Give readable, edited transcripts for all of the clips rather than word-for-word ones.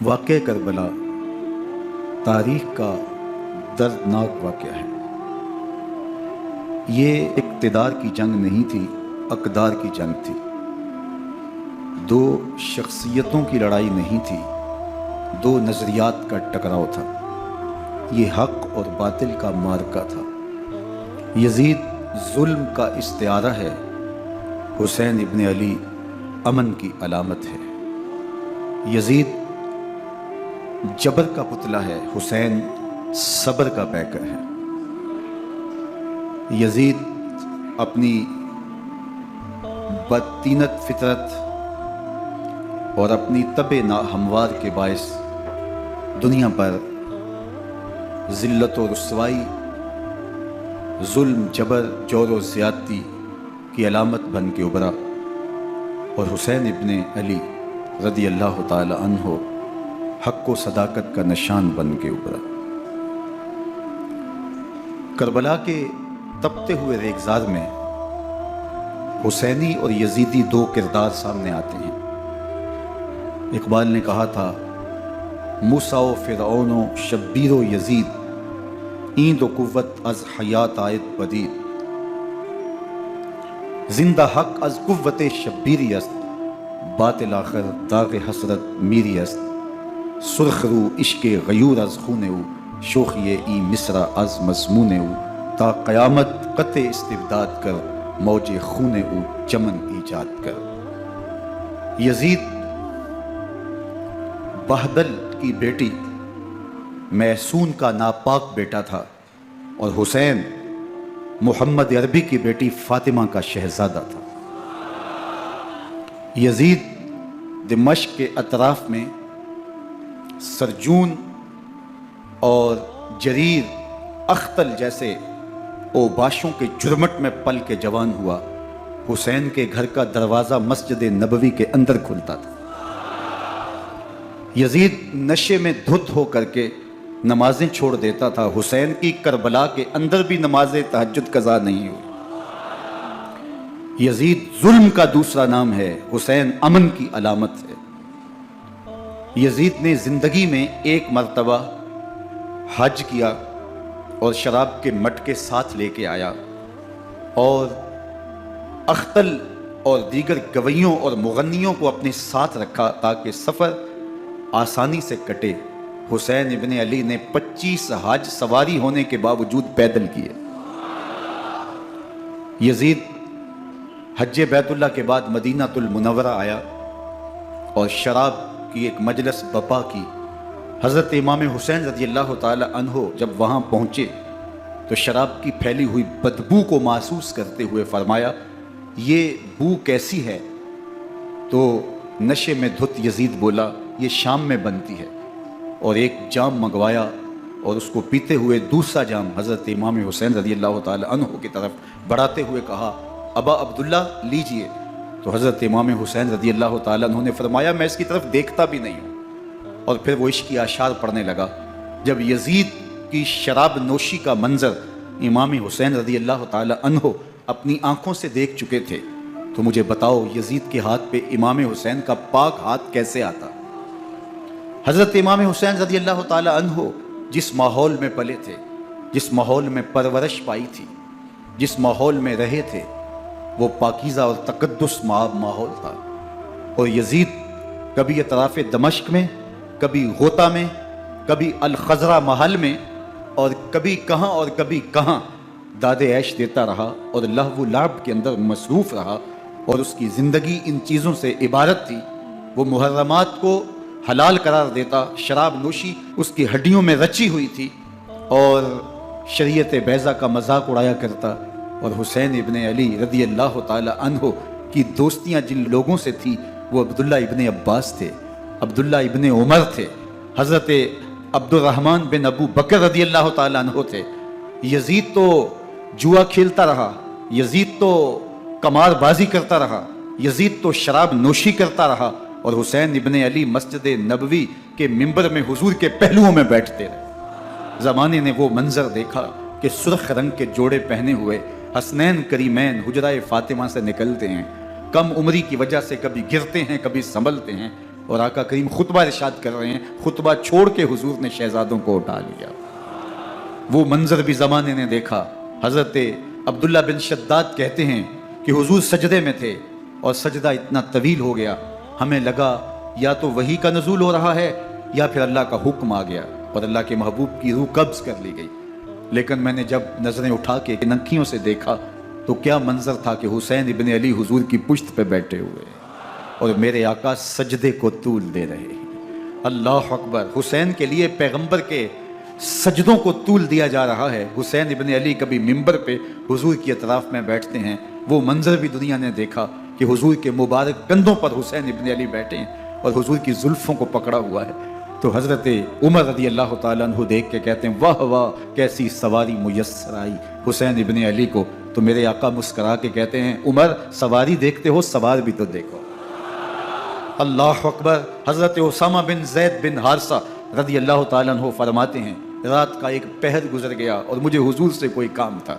واقعہ کربلا تاریخ کا دردناک واقعہ ہے۔ یہ اقتدار کی جنگ نہیں تھی، اقدار کی جنگ تھی۔ دو شخصیتوں کی لڑائی نہیں تھی، دو نظریات کا ٹکراؤ تھا۔ یہ حق اور باطل کا معرکہ تھا۔ یزید ظلم کا استعارہ ہے، حسین ابن علی امن کی علامت ہے۔ یزید جبر کا پتلا ہے، حسین صبر کا پیکر ہے۔ یزید اپنی بدطینت فطرت اور اپنی طبع ناہموار کے باعث دنیا پر ذلت و رسوائی، ظلم، جبر، جور و زیادتی کی علامت بن کے ابھرا، اور حسین ابن علی رضی اللہ تعالی عنہ حق و صداقت کا نشان بن کے ابھرا۔ کربلا کے تپتے ہوئے ریگزار میں حسینی اور یزیدی دو کردار سامنے آتے ہیں۔ اقبال نے کہا تھا، موسیٰ و فرعون و شبیر و یزید، ایند و قوت از حیات آیت پدید، زندہ حق از قوت شبیری است، باطل آخر داغ حسرت میری است، سرخ رو عشق غیور از خون او، شوخی ای مصرع از مضمون او، تا قیامت قطع استبداد کر، موج خون او چمن ایجاد کر۔ یزید بہدل کی بیٹی محسون کا ناپاک بیٹا تھا، اور حسین محمد عربی کی بیٹی فاطمہ کا شہزادہ تھا۔ یزید دمشق کے اطراف میں سرجون اور جریر، اختل جیسے اوباشوں کے جرمٹ میں پل کے جوان ہوا۔ حسین کے گھر کا دروازہ مسجد نبوی کے اندر کھلتا تھا۔ یزید نشے میں دھت ہو کر کے نمازیں چھوڑ دیتا تھا۔ حسین کی کربلا کے اندر بھی نماز تہجد قضا نہیں ہوئی۔ یزید ظلم کا دوسرا نام ہے، حسین امن کی علامت ہے۔ یزید نے زندگی میں ایک مرتبہ حج کیا اور شراب کے مٹکے ساتھ لے کے آیا، اور اختل اور دیگر گویوں اور مغنیوں کو اپنے ساتھ رکھا تاکہ سفر آسانی سے کٹے۔ حسین ابن علی نے 25 حج سواری ہونے کے باوجود پیدل کیے۔ یزید حج بیت اللہ کے بعد مدینہ المنورہ آیا اور شراب کی ایک مجلس بپا کی۔ حضرت امام حسین رضی اللہ تعالی عنہ جب وہاں پہنچے تو شراب کی پھیلی ہوئی بدبو کو محسوس کرتے ہوئے فرمایا، یہ بو کیسی ہے؟ تو نشے میں دھت یزید بولا، یہ شام میں بنتی ہے، اور ایک جام منگوایا اور اس کو پیتے ہوئے دوسرا جام حضرت امام حسین رضی اللہ تعالی عنہ کی طرف بڑھاتے ہوئے کہا، ابا عبداللہ لیجئے۔ تو حضرت امام حسین رضی اللہ تعالی عنہ نے فرمایا، میں اس کی طرف دیکھتا بھی نہیں ہوں، اور پھر وہ عشقی اشعار پڑھنے لگا۔ جب یزید کی شراب نوشی کا منظر امام حسین رضی اللہ تعالی عنہ اپنی آنکھوں سے دیکھ چکے تھے، تو مجھے بتاؤ یزید کے ہاتھ پہ امام حسین کا پاک ہاتھ کیسے آتا؟ حضرت امام حسین رضی اللہ تعالی عنہ جس ماحول میں پلے تھے، جس ماحول میں پرورش پائی تھی، جس ماحول میں رہے تھے، وہ پاکیزہ اور تقدس ماحول تھا۔ اور یزید کبھی اطراف دمشق میں، کبھی غوطہ میں، کبھی الخزرہ محل میں، اور کبھی کہاں داد عیش دیتا رہا اور لہو و لعب کے اندر مصروف رہا، اور اس کی زندگی ان چیزوں سے عبارت تھی۔ وہ محرمات کو حلال قرار دیتا، شراب نوشی اس کی ہڈیوں میں رچی ہوئی تھی، اور شریعت بیضہ کا مذاق اڑایا کرتا۔ اور حسین ابن علی رضی اللہ تعالی عنہ کی دوستیاں جن لوگوں سے تھی، وہ عبداللہ ابن عباس تھے، عبداللہ ابن عمر تھے، حضرت عبد الرحمن بن ابو بکر رضی اللہ تعالی عنہ تھے۔ یزید تو جوا کھیلتا رہا، یزید تو قمار بازی کرتا رہا، یزید تو شراب نوشی کرتا رہا، اور حسین ابن علی مسجد نبوی کے ممبر میں حضور کے پہلوؤں میں بیٹھتے رہے۔ زمانے نے وہ منظر دیکھا کہ سرخ رنگ کے جوڑے پہنے ہوئے حسنین کریمین حجرہ فاطمہ سے نکلتے ہیں، کم عمری کی وجہ سے کبھی گرتے ہیں، کبھی سنبھلتے ہیں، اور آقا کریم خطبہ ارشاد کر رہے ہیں، خطبہ چھوڑ کے حضور نے شہزادوں کو اٹھا لیا۔ وہ منظر بھی زمانے نے دیکھا۔ حضرت عبداللہ بن شداد کہتے ہیں کہ حضور سجدے میں تھے اور سجدہ اتنا طویل ہو گیا، ہمیں لگا یا تو وحی کا نزول ہو رہا ہے یا پھر اللہ کا حکم آ گیا اور اللہ کے محبوب کی روح قبض کر لی گئی۔ لیکن میں نے جب نظریں اٹھا کے ننکیوں سے دیکھا تو کیا منظر تھا کہ حسین ابن علی حضور کی پشت پہ بیٹھے ہوئے اور میرے آقا سجدے کو طول دے رہے ہیں۔ اللہ اکبر! حسین کے لیے پیغمبر کے سجدوں کو طول دیا جا رہا ہے۔ حسین ابن علی کبھی منبر پہ حضور کی اطراف میں بیٹھتے ہیں، وہ منظر بھی دنیا نے دیکھا کہ حضور کے مبارک کندھوں پر حسین ابن علی بیٹھے ہیں اور حضور کی زلفوں کو پکڑا ہوا ہے۔ تو حضرت عمر رضی اللہ تعالیٰ عنہ دیکھ کے کہتے ہیں واہ واہ کیسی سواری میسر آئی حسین ابن علی کو۔ تو میرے آقا مسکرا کے کہتے ہیں عمر سواری دیکھتے ہو سوار بھی تو دیکھو۔ اللہ اکبر! حضرت اسامہ بن زید بن حارثہ رضی اللہ تعالیٰ عنہ فرماتے ہیں رات کا ایک پہر گزر گیا اور مجھے حضور سے کوئی کام تھا۔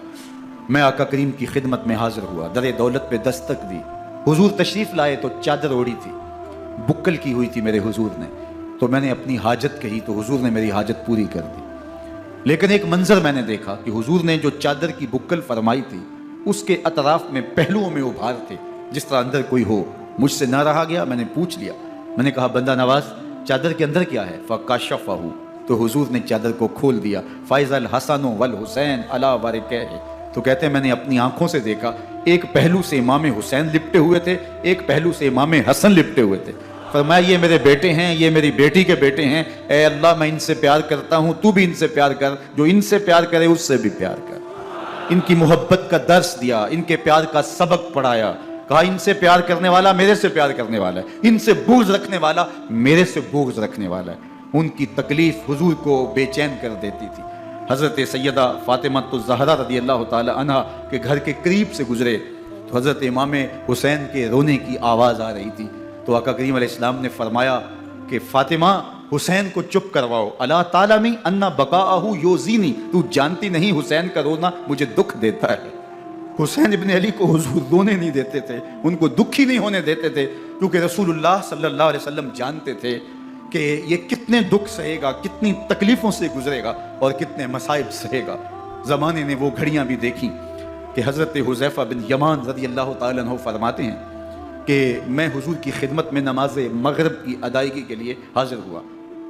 میں آقا کریم کی خدمت میں حاضر ہوا، در دولت پہ دستک دی۔ حضور تشریف لائے تو چادر اوڑی تھی، بکل کی ہوئی تھی میرے حضور نے، تو میں نے اپنی حاجت کہی تو حضور نے میری حاجت پوری کر دی۔ لیکن ایک منظر میں نے دیکھا کہ حضور نے جو چادر کی بکل فرمائی تھی اس کے اطراف میں پہلوؤں میں ابھار تھے جس طرح اندر کوئی ہو۔ مجھ سے نہ رہا گیا، میں نے پوچھ لیا، میں نے کہا بندہ نواز چادر کے اندر کیا ہے؟ فکشفہ، تو حضور نے چادر کو کھول دیا۔ فائز الحسن والحسین علی ورکہ، تو کہتے ہیں میں نے اپنی آنکھوں سے دیکھا ایک پہلو سے امام حسین لپٹے ہوئے تھے، ایک پہلو سے امام حسن لپٹے ہوئے تھے۔ فرمایا یہ میرے بیٹے ہیں، یہ میری بیٹی کے بیٹے ہیں، اے اللہ میں ان سے پیار کرتا ہوں، تو بھی ان سے پیار کر، جو ان سے پیار کرے اس سے بھی پیار کر۔ ان کی محبت کا درس دیا، ان کے پیار کا سبق پڑھایا، کہا ان سے پیار کرنے والا میرے سے پیار کرنے والا ہے، ان سے بغض رکھنے والا میرے سے بغض رکھنے والا ہے۔ ان کی تکلیف حضور کو بے چین کر دیتی تھی۔ حضرت سیدہ فاطمہ الزہرا رضی اللہ تعالی عنہ کے گھر کے قریب سے گزرے تو حضرت امام حسین کے رونے کی آواز آ رہی تھی، تو آقا کریم علیہ السلام نے فرمایا کہ فاطمہ حسین کو چپ کرواؤ، اللہ تعالیٰ ان بقاءہ یوزینی، تو جانتی نہیں حسین کا رونا مجھے دکھ دیتا ہے۔ حسین ابن علی کو حضور رونے نہیں دیتے تھے، ان کو دکھی نہیں ہونے دیتے تھے، کیونکہ رسول اللہ صلی اللہ علیہ وسلم جانتے تھے کہ یہ کتنے دکھ سہے گا، کتنی تکلیفوں سے گزرے گا اور کتنے مصائب سہے گا۔ زمانے نے وہ گھڑیاں بھی دیکھیں کہ حضرت حذیفہ بن یمان رضی اللہ تعالیٰ عنہ فرماتے ہیں کہ میں حضور کی خدمت میں نماز مغرب کی ادائیگی کے لیے حاضر ہوا،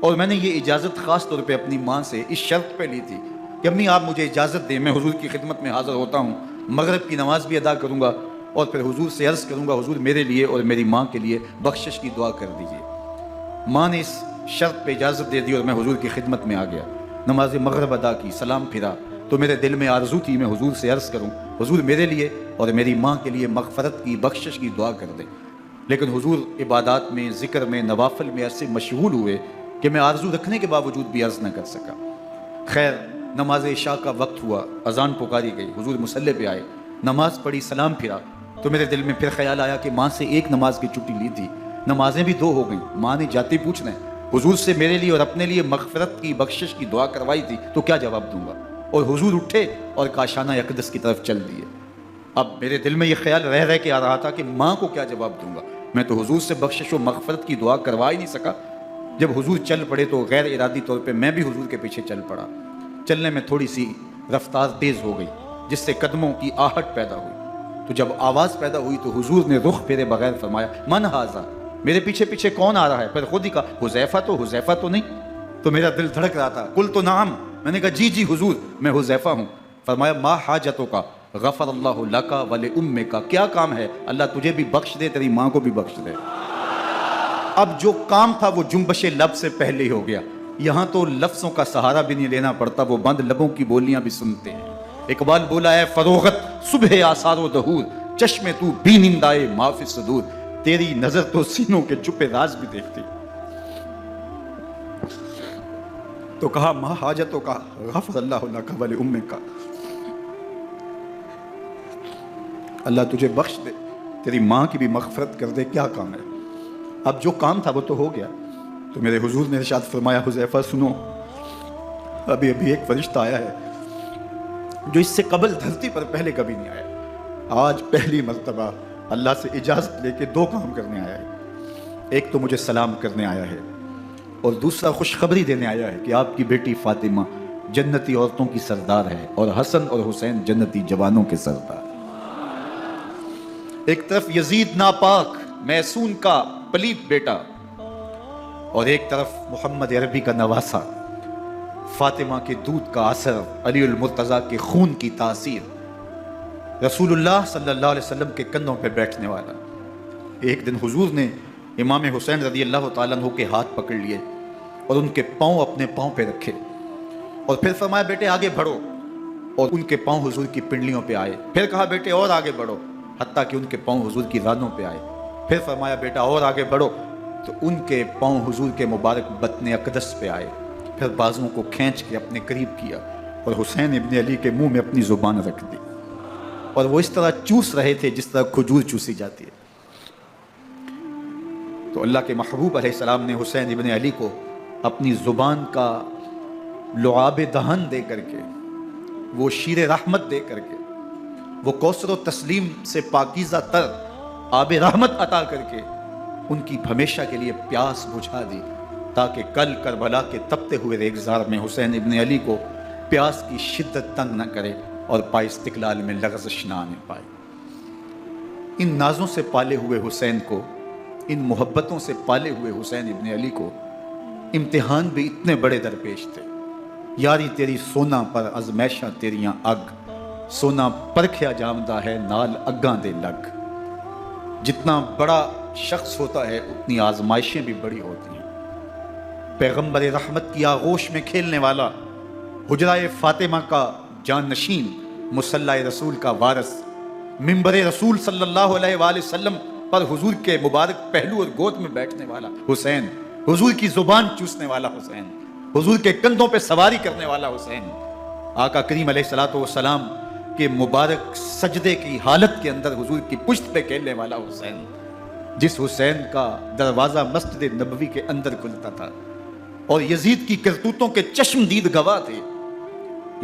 اور میں نے یہ اجازت خاص طور پہ اپنی ماں سے اس شرط پہ لی تھی کہ امی آپ مجھے اجازت دیں، میں حضور کی خدمت میں حاضر ہوتا ہوں، مغرب کی نماز بھی ادا کروں گا اور پھر حضور سے عرض کروں گا حضور میرے لیے اور میری ماں کے لیے بخشش کی دعا کر دیجیے۔ ماں نے اس شرط پہ اجازت دے دی اور میں حضور کی خدمت میں آ گیا، نماز مغرب ادا کی، سلام پھرا تو میرے دل میں آرزو تھی میں حضور سے عرض کروں حضور میرے لیے اور میری ماں کے لیے مغفرت کی بخشش کی دعا کر دیں، لیکن حضور عبادات میں، ذکر میں، نوافل میں ایسے مشغول ہوئے کہ میں آرزو رکھنے کے باوجود بھی عرض نہ کر سکا۔ خیر نماز عشاء کا وقت ہوا، اذان پکاری گئی، حضور مصلی پہ آئے، نماز پڑھی، سلام پھرا تو میرے دل میں پھر خیال آیا کہ ماں سے ایک نماز کی چھٹی لی تھی، نمازیں بھی 2 ہو گئیں، ماں نے جاتے پوچھنا ہے حضور سے میرے لیے اور اپنے لیے مغفرت کی بخشش کی دعا کروائی تھی تو کیا جواب دوں گا، اور حضور اٹھے اور کاشانہ اقدس کی طرف چل دیے۔ اب میرے دل میں یہ خیال رہ کے آ رہا تھا کہ ماں کو کیا جواب دوں گا، میں تو حضور سے بخشش و مغفرت کی دعا کروا ہی نہیں سکا۔ جب حضور چل پڑے تو غیر ارادی طور پہ میں بھی حضور کے پیچھے چل پڑا، چلنے میں تھوڑی سی رفتار تیز ہو گئی جس سے قدموں کی آہٹ پیدا ہوئی، تو جب آواز پیدا ہوئی تو حضور نے رخ پھیرے بغیر فرمایا من ھذا، میرے پیچھے پیچھے کون آ رہا ہے؟ پھر خود ہی کہا حذیفہ تو نہیں، تو میرا دل دھڑک رہا تھا، قلت نعم، میں نے کہا جی حضور میں حذیفہ ہوں۔ فرمایا ما حاجتک غفر اللہ لک ولامک، کیا کام ہے؟ اللہ تجھے بھی بخش دے، تیری ماں کو بھی بخش دے۔ اب جو کام تھا وہ جنبش لب سے پہلے ہی ہو گیا، یہاں تو لفظوں کا سہارا بھی نہیں لینا پڑتا، وہ بند لبوں کی بولیاں بھی سنتے ہیں۔ اقبال بولا ہے فروغت صبح آثار و ظہور، چشم تو بی نندائے ما فی الصدور، تیری نظر تو سینوں کے چھپے راز بھی دیکھتی۔ تو کہا ما حاجتوں کا غفر اللہ لک ولامک، اللہ تجھے بخش دے، تیری ماں کی بھی مغفرت کر دے، کیا کام ہے؟ اب جو کام تھا وہ تو ہو گیا۔ تو میرے حضور نے ارشاد فرمایا حذیفہ سنو، ابھی ایک فرشتہ آیا ہے جو اس سے قبل دھرتی پر پہلے کبھی نہیں آیا، آج پہلی مرتبہ اللہ سے اجازت لے کے 2 کام کرنے آیا ہے۔ ایک تو مجھے سلام کرنے آیا ہے اور دوسرا خوشخبری دینے آیا ہے کہ آپ کی بیٹی فاطمہ جنتی عورتوں کی سردار ہے اور حسن اور حسین جنتی جوانوں کے سردار۔ ایک طرف یزید ناپاک محسون کا پلیت بیٹا اور ایک طرف محمد عربی کا نواسہ، فاطمہ کے دودھ کا اثر، علی المرتضیٰ کے خون کی تاثیر، رسول اللہ صلی اللہ علیہ وسلم کے کندھوں پہ بیٹھنے والا۔ ایک دن حضور نے امام حسین رضی اللہ تعالیٰ عنہ کے ہاتھ پکڑ لیے اور ان کے پاؤں اپنے پاؤں پہ رکھے اور پھر فرمایا بیٹے آگے بڑھو، اور ان کے پاؤں حضور کی پنڈلیوں پہ آئے۔ پھر کہا بیٹے اور آگے بڑھو، حتیٰ کہ ان کے پاؤں حضور کی رانوں پہ آئے۔ پھر فرمایا بیٹا اور آگے بڑھو، تو ان کے پاؤں حضور کے مبارک بطن اقدس پہ آئے۔ پھر بازوؤں کو کھینچ کے اپنے قریب کیا اور حسین ابن علی کے منہ میں اپنی زبان رکھ دی، اور وہ اس طرح چوس رہے تھے جس طرح کھجور چوسی جاتی ہے۔ تو اللہ کے محبوب علیہ السلام نے حسین ابن علی کو اپنی زبان کا لعاب دہن دے کر کے، وہ شیر رحمت دے کر کے، وہ کوثر و تسلیم سے پاکیزہ تر آب رحمت عطا کر کے ان کی ہمیشہ کے لیے پیاس بجھا دی، تاکہ کل کربلا کے تپتے ہوئے ریگزار میں حسین ابن علی کو پیاس کی شدت تنگ نہ کرے اور پائے استقلال میں لغزش نہ آنے پائے۔ ان نازوں سے پالے ہوئے حسین کو، ان محبتوں سے پالے ہوئے حسین ابن علی کو امتحان بھی اتنے بڑے درپیش تھے۔ یاری تیری سونا پر ازمیشہ تیریاں اگ، سونا پرکھیا جامدہ ہے نال اگاں دے لگ۔ جتنا بڑا شخص ہوتا ہے اتنی آزمائشیں بھی بڑی ہوتی ہیں۔ پیغمبر رحمت کی آغوش میں کھیلنے والا، حجرہ فاطمہ کا جانشین، مصلی رسول کا وارث، منبر رسول صلی اللہ علیہ وآلہ وسلم پر حضور کے مبارک پہلو اور گود میں بیٹھنے والا حسین، حضور کی زبان چوسنے والا حسین، حضور کے کندھوں پہ سواری کرنے والا حسین، آقا کریم علیہ الصلوۃ والسلام کے مبارک سجدے کی حالت کے اندر حضور کی پشت پہ کھیلنے والا حسین، جس حسین کا دروازہ مسجد نبوی کے اندر کھلتا تھا اور یزید کی کرتوتوں کے چشم دید گواہ تھے۔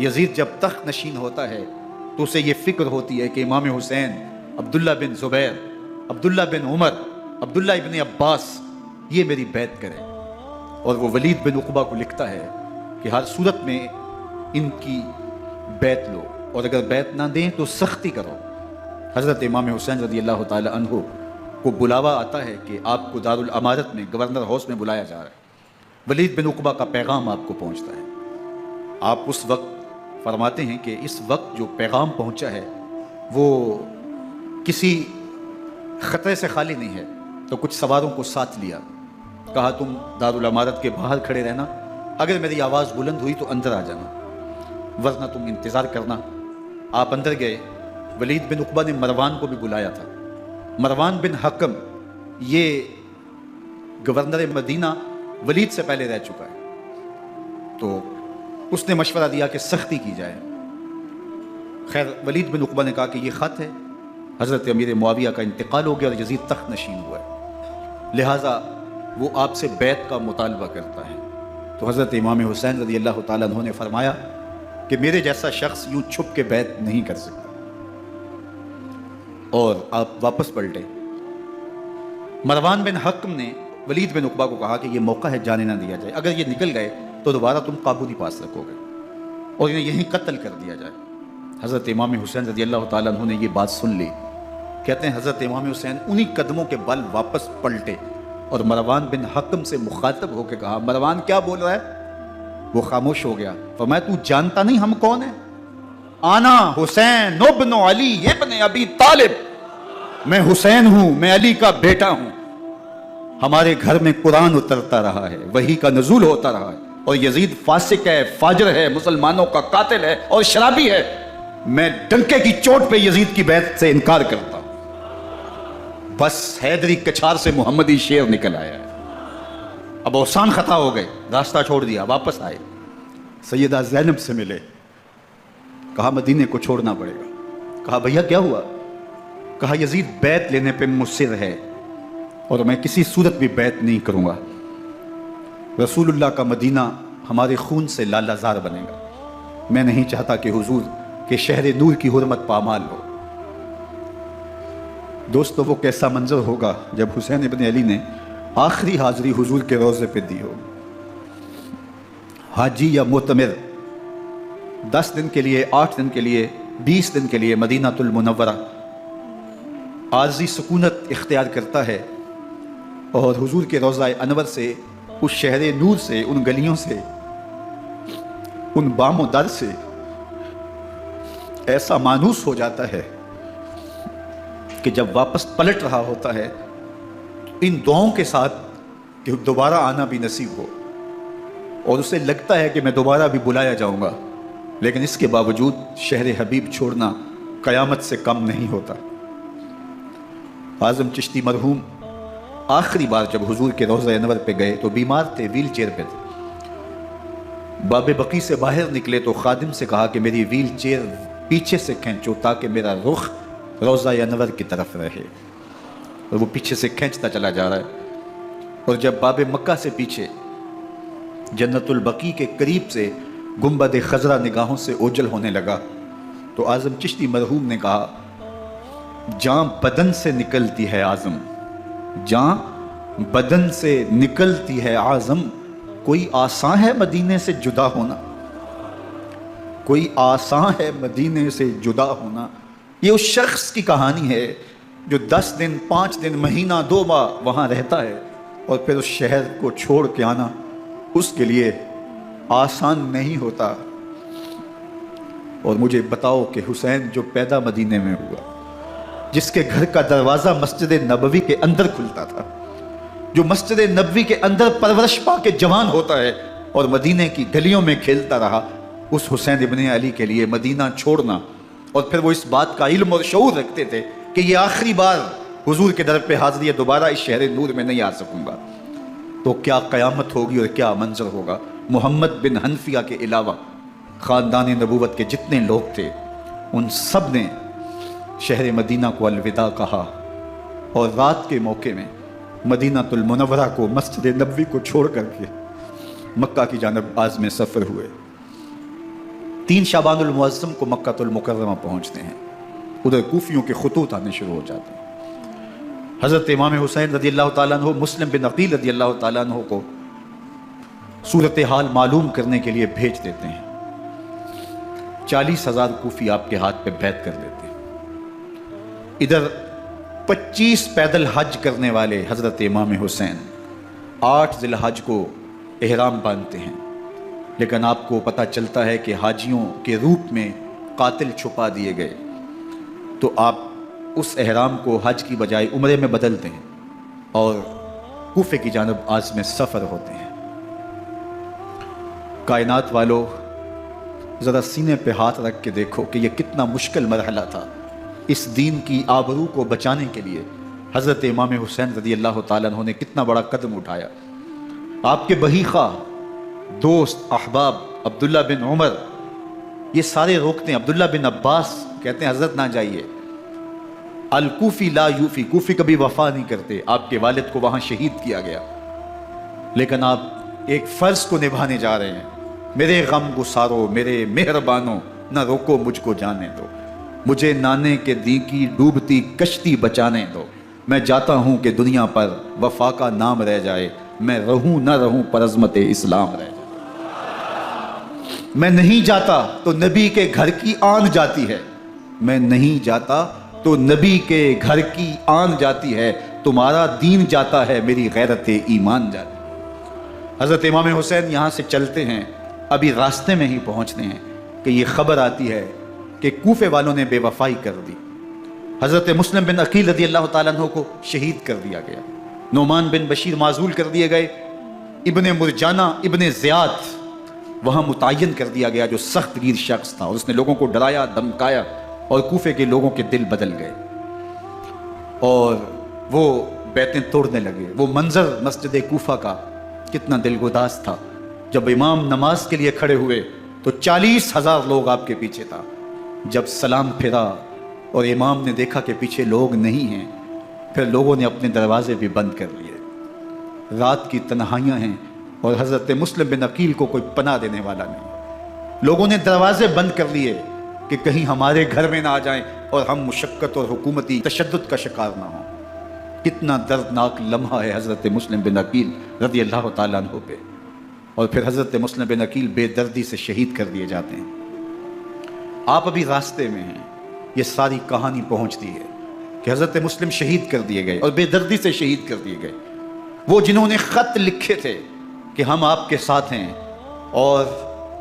یزید جب تخت نشین ہوتا ہے تو اسے یہ فکر ہوتی ہے کہ امام حسین عبداللہ بن زبیر، عبداللہ بن عمر، عبداللہ ابن عباس یہ میری بیعت کرے، اور وہ ولید بن عقبہ کو لکھتا ہے کہ ہر صورت میں ان کی بیعت لو، اور اگر بیعت نہ دیں تو سختی کرو۔ حضرت امام حسین رضی اللہ تعالی عنہ کو بلاوا آتا ہے کہ آپ کو دارالامارت میں گورنر ہاؤس میں بلایا جا رہا ہے۔ ولید بن عقبہ کا پیغام آپ کو پہنچتا ہے۔ آپ اس وقت فرماتے ہیں کہ اس وقت جو پیغام پہنچا ہے وہ کسی خطرے سے خالی نہیں ہے، تو کچھ سواروں کو ساتھ لیا، کہا تم دارالامارت کے باہر کھڑے رہنا، اگر میری آواز بلند ہوئی تو اندر آ جانا، ورنہ تم انتظار کرنا۔ آپ اندر گئے۔ ولید بن عقبہ نے مروان کو بھی بلایا تھا۔ مروان بن حکم یہ گورنر مدینہ ولید سے پہلے رہ چکا ہے، تو اس نے مشورہ دیا کہ سختی کی جائے۔ خیر ولید بن عقبہ نے کہا کہ یہ خط ہے، حضرت امیر معاویہ کا انتقال ہو گیا اور یزید تخت نشین ہوا ہے، لہٰذا وہ آپ سے بیعت کا مطالبہ کرتا ہے۔ تو حضرت امام حسین رضی اللہ تعالیٰ عنہ نے فرمایا کہ میرے جیسا شخص یوں چھپ کے بیعت نہیں کر سکتا، اور آپ واپس پلٹے۔ مروان بن حکم نے ولید بن عقبہ کو کہا کہ یہ موقع ہے جانے نہ دیا جائے، اگر یہ نکل گئے تو دوبارہ تم قابو نہیں پا سکو گے اور انہیں یہیں قتل کر دیا جائے۔ حضرت امام حسین رضی اللہ تعالیٰ عنہ نے یہ بات سن لی۔ کہتے ہیں حضرت امام حسین انہی قدموں کے بل واپس پلٹے اور مروان بن حکم سے مخاطب ہو کے کہا مروان کیا بول رہا ہے؟ وہ خاموش ہو گیا۔ فرمایا تو جانتا نہیں ہم کون ہیں؟ آنا حسین ابن علی ابن ابی طالب، میں حسین ہوں، میں علی کا بیٹا ہوں، ہمارے گھر میں قرآن اترتا رہا ہے، وحی کا نزول ہوتا رہا ہے، اور یزید فاسق ہے، فاجر ہے، مسلمانوں کا قاتل ہے اور شرابی ہے، میں ڈنکے کی چوٹ پہ یزید کی بیعت سے انکار کرتا ہوں۔ بس حیدری کچھار سے محمدی شیر نکل آیا ہے۔ اب اوسان خطا ہو گئے، راستہ چھوڑ دیا، واپس آئے، سیدہ زینب سے ملے، کہا مدینے کو چھوڑنا پڑے گا۔ کہا بھیا کیا ہوا؟ کہا یزید بیعت لینے پہ مصر ہے اور میں کسی صورت بھی بیعت نہیں کروں گا، رسول اللہ کا مدینہ ہمارے خون سے لالہ زار بنے گا، میں نہیں چاہتا کہ حضور کے شہر نور کی حرمت پامال ہو۔ دوستو وہ کیسا منظر ہوگا جب حسین ابن علی نے آخری حاضری حضور کے روزے پہ دی ہو، حاجی یا معتمر 10 دن کے لیے، 8 دن کے لیے، 20 دن کے لیے مدینہ المنورہ عارضی سکونت اختیار کرتا ہے، اور حضور کے روضہ انور سے، اس شہر نور سے، ان گلیوں سے، ان بام و در سے ایسا مانوس ہو جاتا ہے کہ جب واپس پلٹ رہا ہوتا ہے ان دعاؤں کے ساتھ کہ دوبارہ آنا بھی نصیب ہو، اور اسے لگتا ہے کہ میں دوبارہ بھی بلایا جاؤں گا، لیکن اس کے باوجود شہر حبیب چھوڑنا قیامت سے کم نہیں ہوتا۔ اعظم چشتی مرحوم آخری بار جب حضور کے روضہ انور پہ گئے تو بیمار تھے، ویل چیئر پہ تھے۔ باب بقی سے باہر نکلے تو خادم سے کہا کہ میری ویل چیئر پیچھے سے کھینچو تاکہ میرا رخ روضہ انور کی طرف رہے، اور وہ پیچھے سے کھینچتا چلا جا رہا ہے، اور جب باب مکہ سے پیچھے جنت البقیع کے قریب سے گنبد خضرا نگاہوں سے اوجل ہونے لگا تو اعظم چشتی مرحوم نے کہا، جان بدن سے نکلتی ہے اعظم، جان بدن سے نکلتی ہے اعظم، کوئی آسان ہے مدینے سے جدا ہونا، کوئی آسان ہے مدینے سے جدا ہونا۔ یہ اس شخص کی کہانی ہے جو 10 دن، 5 دن، مہینہ، 2 ماہ وہاں رہتا ہے، اور پھر اس شہر کو چھوڑ کے آنا اس کے لیے آسان نہیں ہوتا۔ اور مجھے بتاؤ کہ حسین جو پیدا مدینے میں ہوا، جس کے گھر کا دروازہ مسجد نبوی کے اندر کھلتا تھا، جو مسجد نبوی کے اندر پرورش پا کے جوان ہوتا ہے اور مدینے کی گلیوں میں کھیلتا رہا، اس حسین ابن علی کے لیے مدینہ چھوڑنا، اور پھر وہ اس بات کا علم اور شعور رکھتے تھے کہ یہ آخری بار حضور کے در پہ حاضری ہے، دوبارہ اس شہر نور میں نہیں آ سکوں گا، تو کیا قیامت ہوگی اور کیا منظر ہوگا۔ محمد بن حنفیہ کے علاوہ خاندان نبوت کے جتنے لوگ تھے ان سب نے شہر مدینہ کو الوداع کہا، اور رات کے موقع میں مدینہ المنورہ کو، مسجد نبوی کو چھوڑ کر کے مکہ کی جانب عازم سفر ہوئے۔ 3 شعبان المعظم کو مکہ المکرمہ پہنچتے ہیں، ادھر کوفیوں کے خطوط آنے شروع ہو جاتے ہیں۔ حضرت امام حسین رضی اللہ تعالیٰ عنہ مسلم بن عقیل رضی اللہ تعالیٰ عنہ کو صورتحال معلوم کرنے کے لیے بھیج دیتے ہیں۔ 40,000 کوفی آپ کے ہاتھ پہ بیعت کر لیتے ہیں۔ ادھر 25 پیدل حج کرنے والے حضرت امام حسین 8 ذی الحج کو احرام باندھتے ہیں، لیکن آپ کو پتہ چلتا ہے کہ حاجیوں کے روپ میں قاتل چھپا دیے گئے، تو آپ اس احرام کو حج کی بجائے عمرے میں بدلتے ہیں اور کوفے کی جانب عازم سفر ہوتے ہیں۔ کائنات والو، ذرا سینے پہ ہاتھ رکھ کے دیکھو کہ یہ کتنا مشکل مرحلہ تھا۔ اس دین کی آبرو کو بچانے کے لیے حضرت امام حسین رضی اللہ تعالیٰ عنہ نے کتنا بڑا قدم اٹھایا۔ آپ کے بہی خواہ، دوست، احباب عبداللہ بن عمر یہ سارے روکتے ہیں، عبداللہ بن عباس کہتے ہیں حضرت نہ جائیے، الکوفی لا یوفی، کوفی کبھی وفا نہیں کرتے، آپ کے والد کو وہاں شہید کیا گیا، لیکن آپ ایک فرض کو نبھانے جا رہے ہیں۔ میرے غم گسارو، میرے مہربانوں، نہ روکو مجھ کو جانے دو، مجھے نانے کے دی کی ڈوبتی کشتی بچانے دو، میں جاتا ہوں کہ دنیا پر وفا کا نام رہ جائے، میں رہوں نہ رہوں پر عظمت اسلام رہ جائے۔ میں نہیں جاتا تو نبی کے گھر کی آن جاتی ہے، میں نہیں جاتا تو نبی کے گھر کی آن جاتی ہے، تمہارا دین جاتا ہے، میری غیرت ایمان جاتی ہے۔ حضرت امام حسین یہاں سے چلتے ہیں، ابھی راستے میں ہی پہنچتے ہیں کہ یہ خبر آتی ہے کہ کوفے والوں نے بے وفائی کر دی، حضرت مسلم بن عقیل رضی اللہ تعالیٰ عنہ کو شہید کر دیا گیا، نعمان بن بشیر معزول کر دیے گئے، ابن مرجانہ ابن زیاد وہاں متعین کر دیا گیا جو سخت گیر شخص تھا، اور اس نے لوگوں کو ڈرایا، دھمکایا، اور کوفے کے لوگوں کے دل بدل گئے اور وہ بیعتیں توڑنے لگے۔ وہ منظر مسجد کوفہ کا کتنا دلگداز تھا، جب امام نماز کے لیے کھڑے ہوئے تو 40,000 لوگ آپ کے پیچھے تھا، جب سلام پھرا اور امام نے دیکھا کہ پیچھے لوگ نہیں ہیں، پھر لوگوں نے اپنے دروازے بھی بند کر لیے۔ رات کی تنہائیاں ہیں اور حضرت مسلم بن عقیل کو کوئی پناہ دینے والا نہیں، لوگوں نے دروازے بند کر لیے کہ کہیں ہمارے گھر میں نہ آ جائیں اور ہم مشقت اور حکومتی تشدد کا شکار نہ ہوں۔ کتنا دردناک لمحہ ہے حضرت مسلم بن عقیل رضی اللہ تعالیٰ عنہ پہ، اور پھر حضرت مسلم بن عقیل بے دردی سے شہید کر دیے جاتے ہیں۔ آپ ابھی راستے میں ہیں، یہ ساری کہانی پہنچتی ہے کہ حضرت مسلم شہید کر دیے گئے اور بے دردی سے شہید کر دیے گئے۔ وہ جنہوں نے خط لکھے تھے کہ ہم آپ کے ساتھ ہیں اور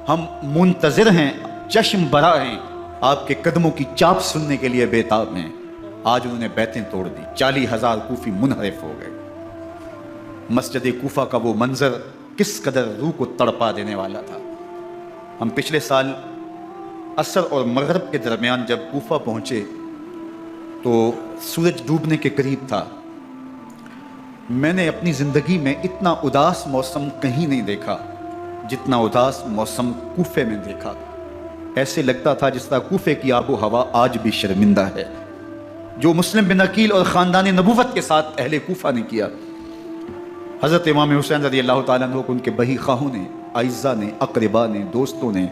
ہم منتظر ہیں، چشم برا ہیں، آپ کے قدموں کی چاپ سننے کے لیے بےتاب ہیں، آج انہوں نے بیعتیں توڑ دی، 40,000 کوفی منحرف ہو گئے۔ مسجد کوفہ کا وہ منظر کس قدر روح کو تڑپا دینے والا تھا۔ ہم پچھلے سال عصر اور مغرب کے درمیان جب کوفہ پہنچے تو سورج ڈوبنے کے قریب تھا۔ میں نے اپنی زندگی میں اتنا اداس موسم کہیں نہیں دیکھا جتنا اداس موسم کوفے میں دیکھا۔ ایسے لگتا تھا جس طرح کوفے کی آب و ہوا آج بھی شرمندہ ہے۔ جو مسلم بن عقیل اور خاندان نبوت کے ساتھ اہل کوفہ نے کیا، حضرت امام حسین رضی اللہ تعالیٰ عنہ کو ان کے بہی خواہوں نے، اعزاء نے، اقربا نے، دوستوں نے،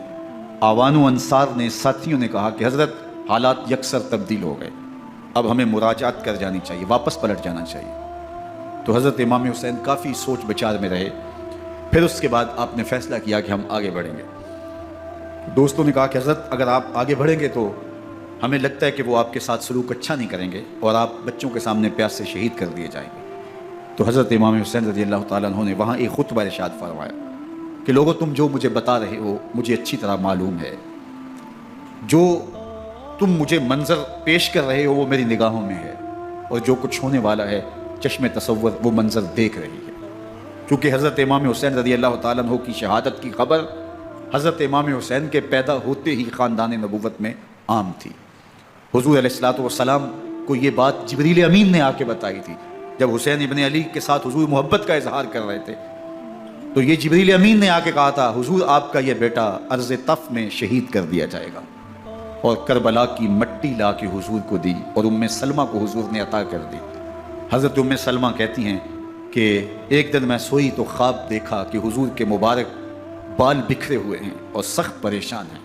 آوان و انصار نے، ساتھیوں نے کہا کہ حضرت حالات یکسر تبدیل ہو گئے، اب ہمیں مراجعت کر جانی چاہیے، واپس پلٹ جانا چاہیے۔ تو حضرت امام حسین کافی سوچ بچار میں رہے۔ پھر اس کے بعد آپ نے فیصلہ کیا کہ ہم آگے بڑھیں گے۔ دوستوں نے کہا کہ حضرت اگر آپ آگے بڑھیں گے تو ہمیں لگتا ہے کہ وہ آپ کے ساتھ سلوک اچھا نہیں کریں گے اور آپ بچوں کے سامنے پیاس سے شہید کر دیے جائیں گے۔ تو حضرت امام حسین رضی اللہ تعالیٰ عنہ نے وہاں ایک خطبہ ارشاد فرمایا کہ لوگوں تم جو مجھے بتا رہے ہو مجھے اچھی طرح معلوم ہے، جو تم مجھے منظر پیش کر رہے ہو وہ میری نگاہوں میں ہے، اور جو کچھ ہونے والا ہے چشم تصور وہ منظر دیکھ رہی ہے۔ کیونکہ حضرت امام حسین رضی اللہ تعالیٰ عنہ کی شہادت کی خبر حضرت امام حسین کے پیدا ہوتے ہی خاندان نبوت میں عام تھی۔ حضور علیہ الصلوۃ والسلام کو یہ بات جبریل امین نے آ کے بتائی تھی جب حسین ابن علی کے ساتھ حضور محبت کا اظہار کر رہے تھے، تو یہ جبریل امین نے آ کے کہا تھا حضور آپ کا یہ بیٹا عرض طف میں شہید کر دیا جائے گا، اور کربلا کی مٹی لا کے حضور کو دی اور ام سلمہ کو حضور نے عطا کر دی۔ حضرت ام سلمہ کہتی ہیں کہ ایک دن میں سوئی تو خواب دیکھا کہ حضور کے مبارک بال بکھرے ہوئے ہیں اور سخت پریشان ہیں،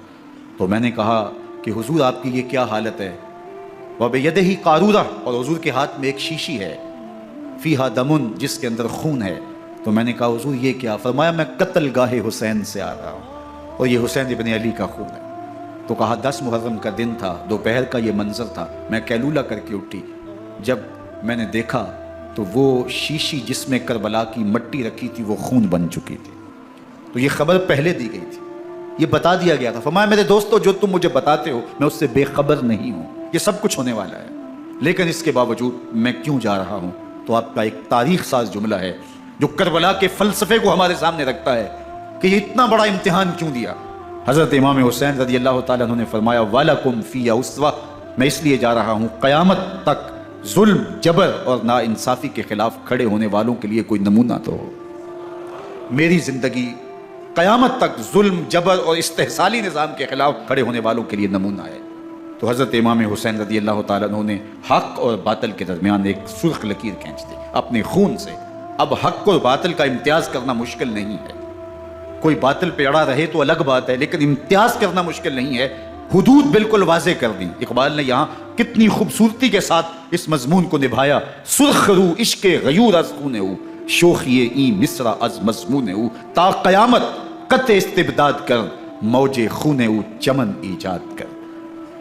تو میں نے کہا کہ حضور آپ کی یہ کیا حالت ہے؟ وَبِيَدِهِ قَارُورَةٌ، اور حضور کے ہاتھ میں ایک شیشی ہے، فیہا دمن، جس کے اندر خون ہے۔ تو میں نے کہا حضور یہ کیا؟ فرمایا میں قتل گاہ حسین سے آ رہا ہوں اور یہ حسین ابن علی کا خون ہے۔ تو کہا 10 محرم کا دن تھا، دوپہر کا یہ منظر تھا، میں کیلولہ کر کے اٹھی، جب میں نے دیکھا تو وہ شیشی جس میں کربلا کی مٹی رکھی تھی وہ خون بن چکی تھی۔ تو یہ خبر پہلے دی گئی تھی، یہ بتا دیا گیا تھا۔ فرمایا میرے دوستو جو تم مجھے بتاتے ہو میں اس سے بے خبر نہیں ہوں، یہ سب کچھ ہونے والا ہے، لیکن اس کے باوجود میں کیوں جا رہا ہوں؟ تو آپ کا ایک تاریخ ساز جملہ ہے جو کربلا کے فلسفے کو ہمارے سامنے رکھتا ہے کہ یہ اتنا بڑا امتحان کیوں دیا۔ حضرت امام حسین رضی اللہ تعالیٰ عنہ نے فرمایا وَلَكُمْ فِيَّ أُسْوَةٌ، میں اس لیے جا رہا ہوں قیامت تک ظلم، جبر اور ناانصافی کے خلاف کھڑے ہونے والوں کے لیے کوئی نمونہ تو ہو۔ میری زندگی قیامت تک ظلم، جبر اور استحصالی نظام کے خلاف کھڑے ہونے والوں کے لیے نمونہ ہے۔ تو حضرت امام حسین رضی اللہ تعالیٰ عنہ نے حق اور باطل کے درمیان ایک سرخ لکیر کھینچ دی اپنے خون سے۔ اب حق اور باطل کا امتیاز کرنا مشکل نہیں ہے، کوئی باطل پہ اڑا رہے تو الگ بات ہے، لیکن امتیاز کرنا مشکل نہیں ہے۔ حدود بالکل واضح کر دی۔ اقبال نے یہاں کتنی خوبصورتی کے ساتھ اس مضمون کو نبھایا۔ سرخ رو عشق غیور از خونے ہو، شوخی این مصرع از مضمون ہو، تا قیامت قطع استبداد کر، موج خونے ہو چمن ایجاد کر۔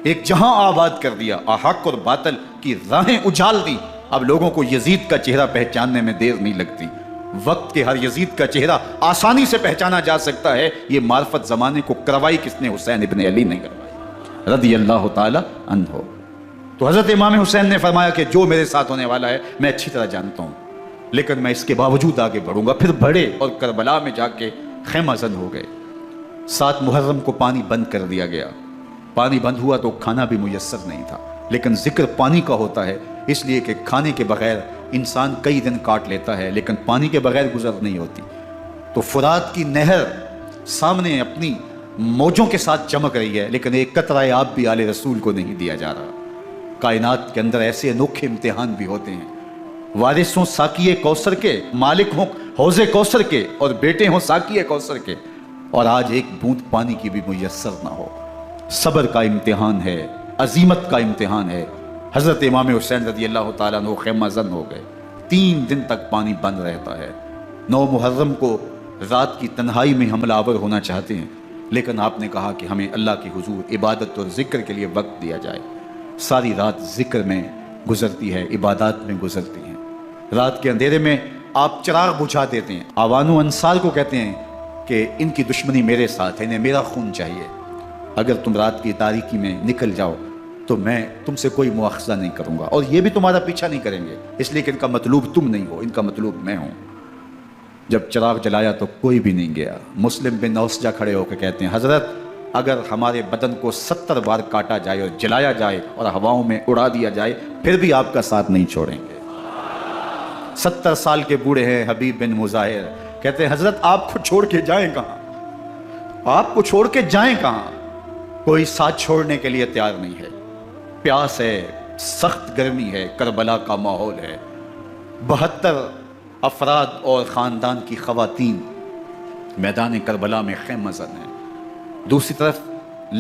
ایک جہاں آباد کر دیا، حق اور باطل کی راہیں اجال دی۔ اب لوگوں کو یزید کا چہرہ پہچاننے میں دیر نہیں لگتی، وقت کے ہر یزید کا چہرہ آسانی سے پہچانا جا سکتا ہے۔ یہ معرفت زمانے کو کروائی کس نے؟ حسین ابن علی نے کروائی رضی اللہ تعالی عنہ۔ تو حضرت امام حسین نے فرمایا کہ جو میرے ساتھ ہونے والا ہے میں اچھی طرح جانتا ہوں، لیکن میں اس کے باوجود آگے بڑھوں گا۔ پھر بڑھے اور کربلا میں جا کے خیمہ زن ہو گئے۔ 7 محرم کو پانی بند کر دیا گیا۔ پانی بند ہوا تو کھانا بھی میسر نہیں تھا، لیکن ذکر پانی کا ہوتا ہے اس لیے کہ کھانے کے بغیر انسان کئی دن کاٹ لیتا ہے، لیکن پانی کے بغیر گزر نہیں ہوتی۔ تو فرات کی نہر سامنے اپنی موجوں کے ساتھ چمک رہی ہے، لیکن ایک قطرہ آب بھی آل رسول کو نہیں دیا جا رہا۔ کائنات کے اندر ایسے انوکھے امتحان بھی ہوتے ہیں۔ وارث ہوں ساقی کوثر کے، مالک ہوں حوض کوثر کے، اور بیٹے ہوں ساقی کوثر کے، اور آج ایک بوند پانی کی بھی میسر نہ ہو۔ صبر کا امتحان ہے، عزیمت کا امتحان ہے۔ حضرت امام حسین رضی اللہ تعالیٰ عنہ خیمہ زن ہو گئے۔ 3 دن تک پانی بند رہتا ہے۔ 9 محرم کو رات کی تنہائی میں حملہ آور ہونا چاہتے ہیں، لیکن آپ نے کہا کہ ہمیں اللہ کی حضور عبادت اور ذکر کے لیے وقت دیا جائے۔ ساری رات ذکر میں گزرتی ہے، عبادات میں گزرتی ہیں۔ رات کے اندھیرے میں آپ چراغ بجھا دیتے ہیں۔ آوان و انصار کو کہتے ہیں کہ ان کی دشمنی میرے ساتھ ہے، انہیں میرا خون چاہیے، اگر تم رات کی تاریکی میں نکل جاؤ تو میں تم سے کوئی مواخذہ نہیں کروں گا، اور یہ بھی تمہارا پیچھا نہیں کریں گے، اس لیے کہ ان کا مطلوب تم نہیں ہو، ان کا مطلوب میں ہوں۔ جب چراغ جلایا تو کوئی بھی نہیں گیا۔ مسلم بن اوسجہ کھڑے ہو کے کہتے ہیں حضرت اگر ہمارے بدن کو 70 بار کاٹا جائے اور جلایا جائے اور ہواؤں میں اڑا دیا جائے پھر بھی آپ کا ساتھ نہیں چھوڑیں گے۔ 70 سال کے بوڑھے ہیں حبیب بن مظاہر، کہتے ہیں حضرت آپ کو چھوڑ کے جائیں کہاں، آپ کو چھوڑ کے جائیں کہاں، کوئی ساتھ چھوڑنے کے لیے تیار نہیں ہے۔ پیاس ہے، سخت گرمی ہے، کربلا کا ماحول ہے، 72 افراد اور خاندان کی خواتین میدان کربلا میں خیمہ زن ہیں۔ دوسری طرف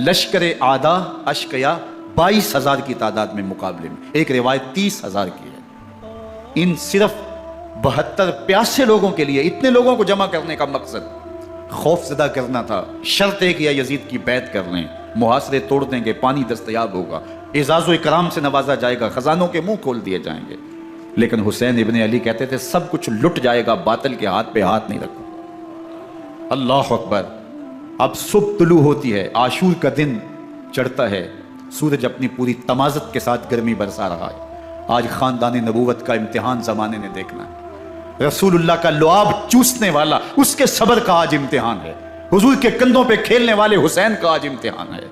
لشکر اعداء اشقیا 22,000 کی تعداد میں مقابلے میں، ایک روایت 30,000 کی ہے۔ ان صرف 72 پیاسے لوگوں کے لیے اتنے لوگوں کو جمع کرنے کا مقصد خوف زدہ کرنا تھا۔ شرط ہے کہ یا یزید کی بیعت کر لیں، محاصرے توڑ دیں گے، پانی دستیاب ہوگا، اعزاز و اکرام سے نوازا جائے گا، خزانوں کے منہ کھول دیے جائیں گے۔ لیکن حسین ابن علی کہتے تھے سب کچھ لٹ جائے گا، باطل کے ہاتھ پہ ہاتھ نہیں رکھو۔ اللہ اکبر۔ اب صبح طلوع ہوتی ہے، عاشور کا دن چڑھتا ہے، سورج اپنی پوری تمازت کے ساتھ گرمی برسا رہا ہے۔ آج خاندان نبوت کا امتحان زمانے نے دیکھنا ہے۔ رسول اللہ کا لعاب چوسنے والا اس کے صبر کا آج امتحان ہے، حضور کے کندھوں پہ کھیلنے والے حسین کا آج امتحان ہے۔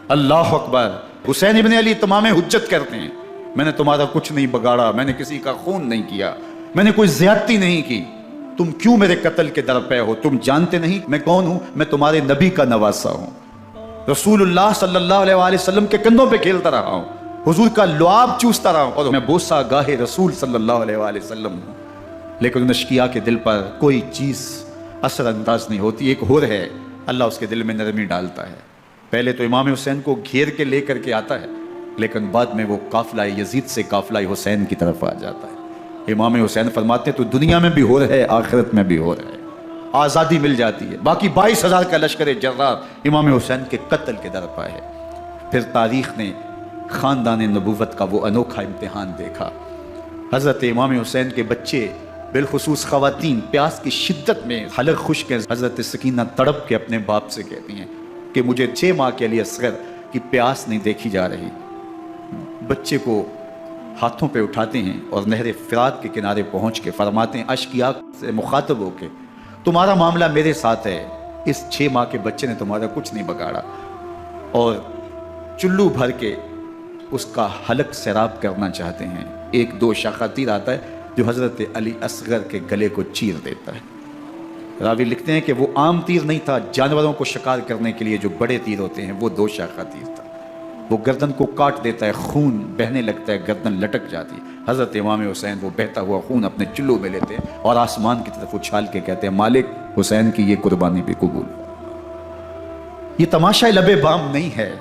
اللہ اکبر۔ حسین ابن علی تمام حجت کرتے ہیں میں نے تمہارا کچھ نہیں بگاڑا، میں نے کسی کا خون نہیں کیا، میں نے کوئی زیادتی نہیں کی، تم کیوں میرے قتل کے در پے ہو؟ تم جانتے نہیں میں کون ہوں؟ میں تمہارے نبی کا نواسا ہوں، رسول اللہ صلی اللہ علیہ وآلہ وسلم کے کندھوں پہ کھیلتا رہا ہوں، حضور کا لعاب چوستا رہا ہوں، اور میں بوسہ گاہے رسول صلی اللہ علیہ وآلہ وسلم ہوں۔ لیکن ان اشقیاء کے دل پر کوئی چیز اثر انداز نہیں ہوتی۔ ایک ہور ہے، اللہ اس کے دل میں نرمی ڈالتا ہے۔ پہلے تو امام حسین کو گھیر کے لے کر کے آتا ہے، لیکن بعد میں وہ قافلہ یزید سے قافلہ حسین کی طرف آ جاتا ہے۔ امام حسین فرماتے ہیں تو دنیا میں بھی ہو رہا ہے، آخرت میں بھی ہو رہا ہے، آزادی مل جاتی ہے۔ باقی 22,000 کا لشکر جرار امام حسین کے قتل کے در پا ہے۔ پھر تاریخ نے خاندان نبوت کا وہ انوکھا امتحان دیکھا۔ حضرت امام حسین کے بچے بالخصوص خواتین پیاس کی شدت میں حلق خشک ہیں۔ حضرت سکینہ تڑپ کے اپنے باپ سے کہتی ہیں کہ مجھے 6 ماہ کے لیے اصغر کی پیاس نہیں دیکھی جا رہی۔ بچے کو ہاتھوں پہ اٹھاتے ہیں اور نہر فرات کے کنارے پہنچ کے فرماتے ہیں اشقیاء سے مخاطب ہو کے تمہارا معاملہ میرے ساتھ ہے، اس 6 ماہ کے بچے نے تمہارا کچھ نہیں بگاڑا، اور چلو بھر کے اس کا حلق سیراب کرنا چاہتے ہیں۔ ایک 2 شاخہ تیر آتا ہے جو حضرت علی اصغر کے گلے کو چیر دیتا ہے۔ راوی لکھتے ہیں کہ وہ عام تیر نہیں تھا، جانوروں کو شکار کرنے کے لیے جو بڑے تیر ہوتے ہیں وہ 2 شاخہ تیر تھا، وہ گردن کو کاٹ دیتا ہے، خون بہنے لگتا ہے، گردن لٹک جاتی ہے۔ حضرت امام حسین وہ بہتا ہوا خون اپنے چلو میں لیتے ہیں اور آسمان کی طرف اچھال کے کہتے ہیں مالک حسین کی یہ قربانی بھی قبول۔ یہ تماشا لبے بام نہیں ہے،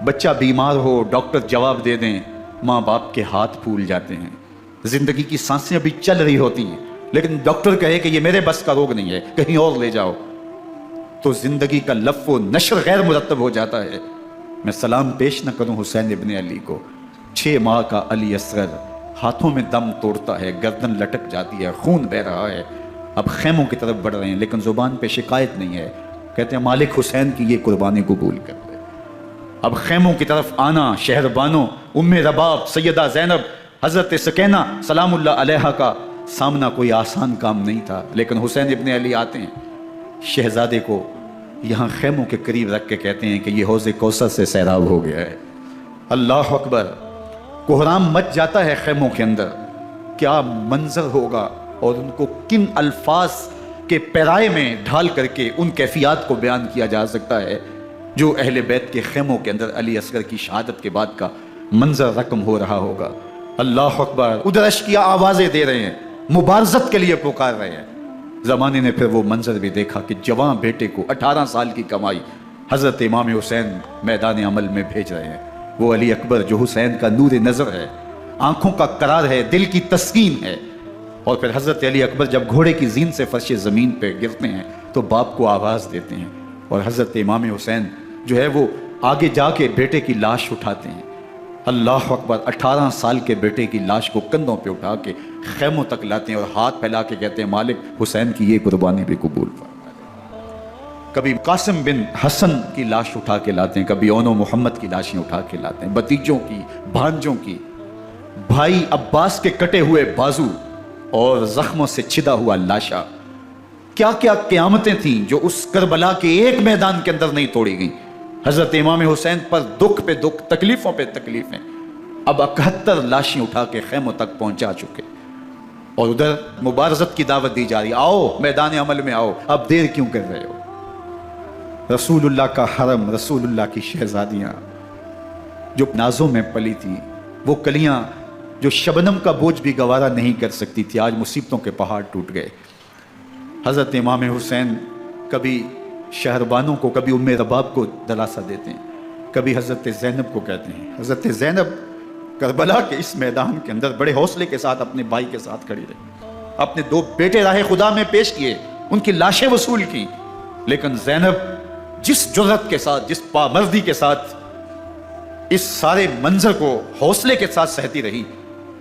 بچہ بیمار ہو ڈاکٹر جواب دے دیں، ماں باپ کے ہاتھ پھول جاتے ہیں، زندگی کی سانسیں ابھی چل رہی ہوتی ہیں، لیکن ڈاکٹر کہے کہ یہ میرے بس کا روگ نہیں ہے، کہیں اور لے جاؤ، تو زندگی کا لف و نشر غیر مرتب ہو جاتا ہے۔ میں سلام پیش نہ کروں حسین ابن علی کو، 6 ماہ کا علی اصغر ہاتھوں میں دم توڑتا ہے، گردن لٹک جاتی ہے، خون بہ رہا ہے، اب خیموں کی طرف بڑھ رہے ہیں، لیکن زبان پہ شکایت نہیں ہے، کہتے ہیں مالک حسین کی یہ قربانی قبول کر دے۔ اب خیموں کی طرف آنا، شہر بانو، ام رباب، سیدہ زینب، حضرت سکینہ سلام اللہ علیہا کا سامنا کوئی آسان کام نہیں تھا، لیکن حسین ابن علی آتے ہیں، شہزادے کو یہاں خیموں کے قریب رکھ کے کہتے ہیں کہ یہ حوض کوثر سے سیراب ہو گیا ہے۔ اللہ اکبر۔ کوہرام مچ جاتا ہے خیموں کے اندر، کیا منظر ہوگا، اور ان کو کن الفاظ کے پیرائے میں ڈھال کر کے ان کیفیات کو بیان کیا جا سکتا ہے جو اہل بیت کے خیموں کے اندر علی اصغر کی شہادت کے بعد کا منظر رقم ہو رہا ہوگا۔ اللہ اکبر۔ ادھر اشقیاء آوازیں دے رہے ہیں، مبارزت کے لیے پکار رہے ہیں۔ زمانے نے پھر وہ منظر بھی دیکھا کہ جوان بیٹے کو 18 سال کی کمائی حضرت امام حسین میدان عمل میں بھیج رہے ہیں۔ وہ علی اکبر جو حسین کا نور نظر ہے، آنکھوں کا قرار ہے، دل کی تسکین ہے، اور پھر حضرت علی اکبر جب گھوڑے کی زین سے فرش زمین پہ گرتے ہیں تو باپ کو آواز دیتے ہیں، اور حضرت امام حسین جو ہے وہ آگے جا کے بیٹے کی لاش اٹھاتے ہیں۔ اللہ اکبر، 18 سال کے بیٹے کی لاش کو کندھوں پہ اٹھا کے خیموں تک لاتے ہیں اور ہاتھ پھیلا کے کہتے ہیں مالک حسین کی یہ قربانی بھی قبول فرما۔ کبھی قاسم بن حسن کی لاش اٹھا کے لاتے ہیں، کبھی اون و محمد کی لاشیں اٹھا کے لاتے ہیں، بتیجوں کی، بھانجوں کی، بھائی عباس کے کٹے ہوئے بازو اور زخموں سے چھدا ہوا لاشا۔ کیا کیا قیامتیں تھیں جو اس کربلا کے ایک میدان کے اندر نہیں توڑی گئیں۔ حضرت امام حسین پر دکھ پہ دکھ، تکلیفوں پہ تکلیفیں، اب 71 لاشیں اٹھا کے خیموں تک پہنچا چکے، اور ادھر مبارزت کی دعوت دی جا رہی، آؤ میدان عمل میں آؤ، اب دیر کیوں کر رہے ہو۔ رسول اللہ کا حرم، رسول اللہ کی شہزادیاں جو نازوں میں پلی تھی، وہ کلیاں جو شبنم کا بوجھ بھی گوارا نہیں کر سکتی تھی، آج مصیبتوں کے پہاڑ ٹوٹ گئے۔ حضرت امام حسین کبھی شہربانوں کو، کبھی ام رباب کو دلاسا دیتے ہیں، کبھی حضرت زینب کو کہتے ہیں۔ حضرت زینب کربلا کے اس میدان کے اندر بڑے حوصلے کے ساتھ اپنے بھائی کے ساتھ کھڑی رہی، اپنے 2 بیٹے راہ خدا میں پیش کیے، ان کی لاشیں وصول کی، لیکن زینب جس جرأت کے ساتھ، جس پامردی کے ساتھ اس سارے منظر کو حوصلے کے ساتھ سہتی رہی،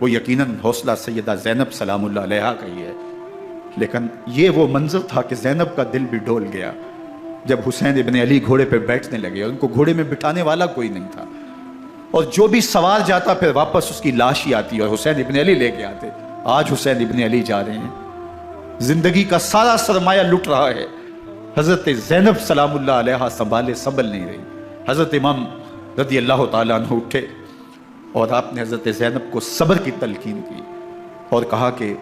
وہ یقیناً حوصلہ سیدہ زینب سلام اللہ علیہا کا ہی ہے۔ لیکن یہ وہ منظر تھا کہ زینب کا دل بھی ڈول گیا جب حسین ابن علی گھوڑے پہ بیٹھنے لگے اور ان کو گھوڑے میں بٹھانے والا کوئی نہیں تھا، اور جو بھی سوار جاتا پھر واپس اس کی لاش ہی آتی اور حسین ابن علی لے کے آتے۔ آج حسین ابن علی جا رہے ہیں، زندگی کا سارا سرمایہ لٹ رہا ہے، حضرت زینب سلام اللہ علیہا سنبھالے سنبھل نہیں رہی۔ حضرت امام رضی اللہ تعالیٰ عنہ اٹھے اور آپ نے حضرت زینب کو صبر کی تلقین کی اور کہا کہ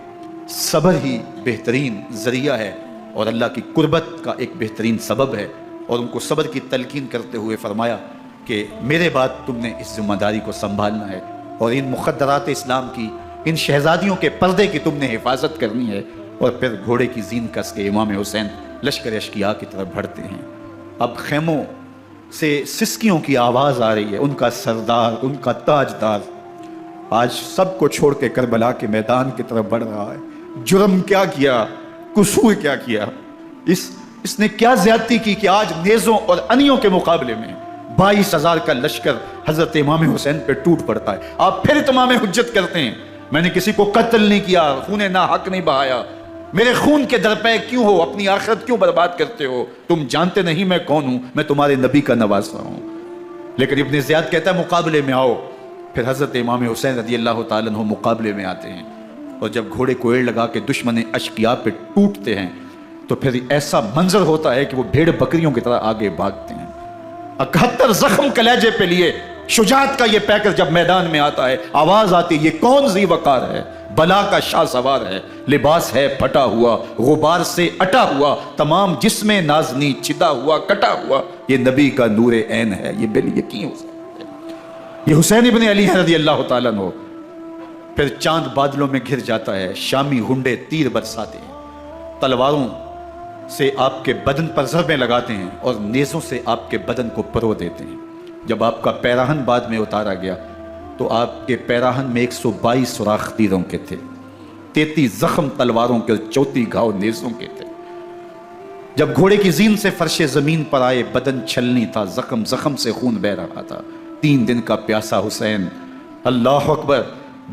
صبر ہی بہترین ذریعہ ہے اور اللہ کی قربت کا ایک بہترین سبب ہے، اور ان کو صبر کی تلقین کرتے ہوئے فرمایا کہ میرے بعد تم نے اس ذمہ داری کو سنبھالنا ہے اور ان مخدرات اسلام کی، ان شہزادیوں کے پردے کی تم نے حفاظت کرنی ہے۔ اور پھر گھوڑے کی زین کس کے امام حسین لشکر اشقیاء کی طرف بڑھتے ہیں۔ اب خیموں سے سسکیوں کی آواز آ رہی ہے، ان کا سردار، ان کا تاجدار آج سب کو چھوڑ کے کربلا کے میدان کی طرف بڑھ رہا ہے۔ جرم کیا کیا، قصور کیا کیا، اس نے کیا زیادتی کی کہ آج نیزوں اور انیوں کے مقابلے میں 22,000 کا لشکر حضرت امام حسین پہ ٹوٹ پڑتا ہے۔ آپ پھر اتمام حجت کرتے ہیں، میں نے کسی کو قتل نہیں کیا، خون ناحق نہیں بہایا، میرے خون کے درپے کیوں ہو، اپنی آخرت کیوں برباد کرتے ہو، تم جانتے نہیں میں کون ہوں، میں تمہارے نبی کا نواسا ہوں۔ لیکن ابن زیاد کہتا ہے مقابلے میں آؤ۔ پھر حضرت امام حسین رضی اللہ تعالیٰ عنہ مقابلے میں آتے ہیں، اور جب گھوڑے کو ایڑ لگا کے دشمن اشقیاء پہ ٹوٹتے ہیں تو پھر ایسا منظر ہوتا ہے کہ وہ بھیڑ بکریوں کی طرح آگے بھاگتے ہیں۔ 71 زخم کلیجے پہ لیے شجاعت کا یہ پیکر جب میدان میں آتا ہے، آواز آتی ہے یہ کون ذی وقار ہے، بلا کا شاہ سوار ہے، لباس ہے پھٹا ہوا، غبار سے اٹا ہوا، تمام جسم نازنی چدا ہوا کٹا ہوا، یہ نبی کا نور عین ہے، یہ بال یقین ہو سکتا ہے، یہ حسین ابن علی ہے رضی اللہ تعالیٰ عنہ۔ پھر چاند بادلوں میں گھر جاتا ہے، شامی ہنڈے تیر برساتے ہیں، تلواروں سے آپ کے بدن پر ضربیں لگاتے ہیں اور نیزوں سے آپ کے بدن کو پرو دیتے ہیں۔ جب آپ کا پیراہن بعد میں اتارا گیا تو آپ کے پیراہن میں 122 سوراخ تیروں کے تھے، 33 زخم تلواروں کے اور 34 گھاؤ نیزوں کے تھے۔ جب گھوڑے کی زین سے فرش زمین پر آئے بدن چھلنی تھا، زخم زخم سے خون بہ رہا تھا، 3 دن کا پیاسا حسین، اللہ اکبر،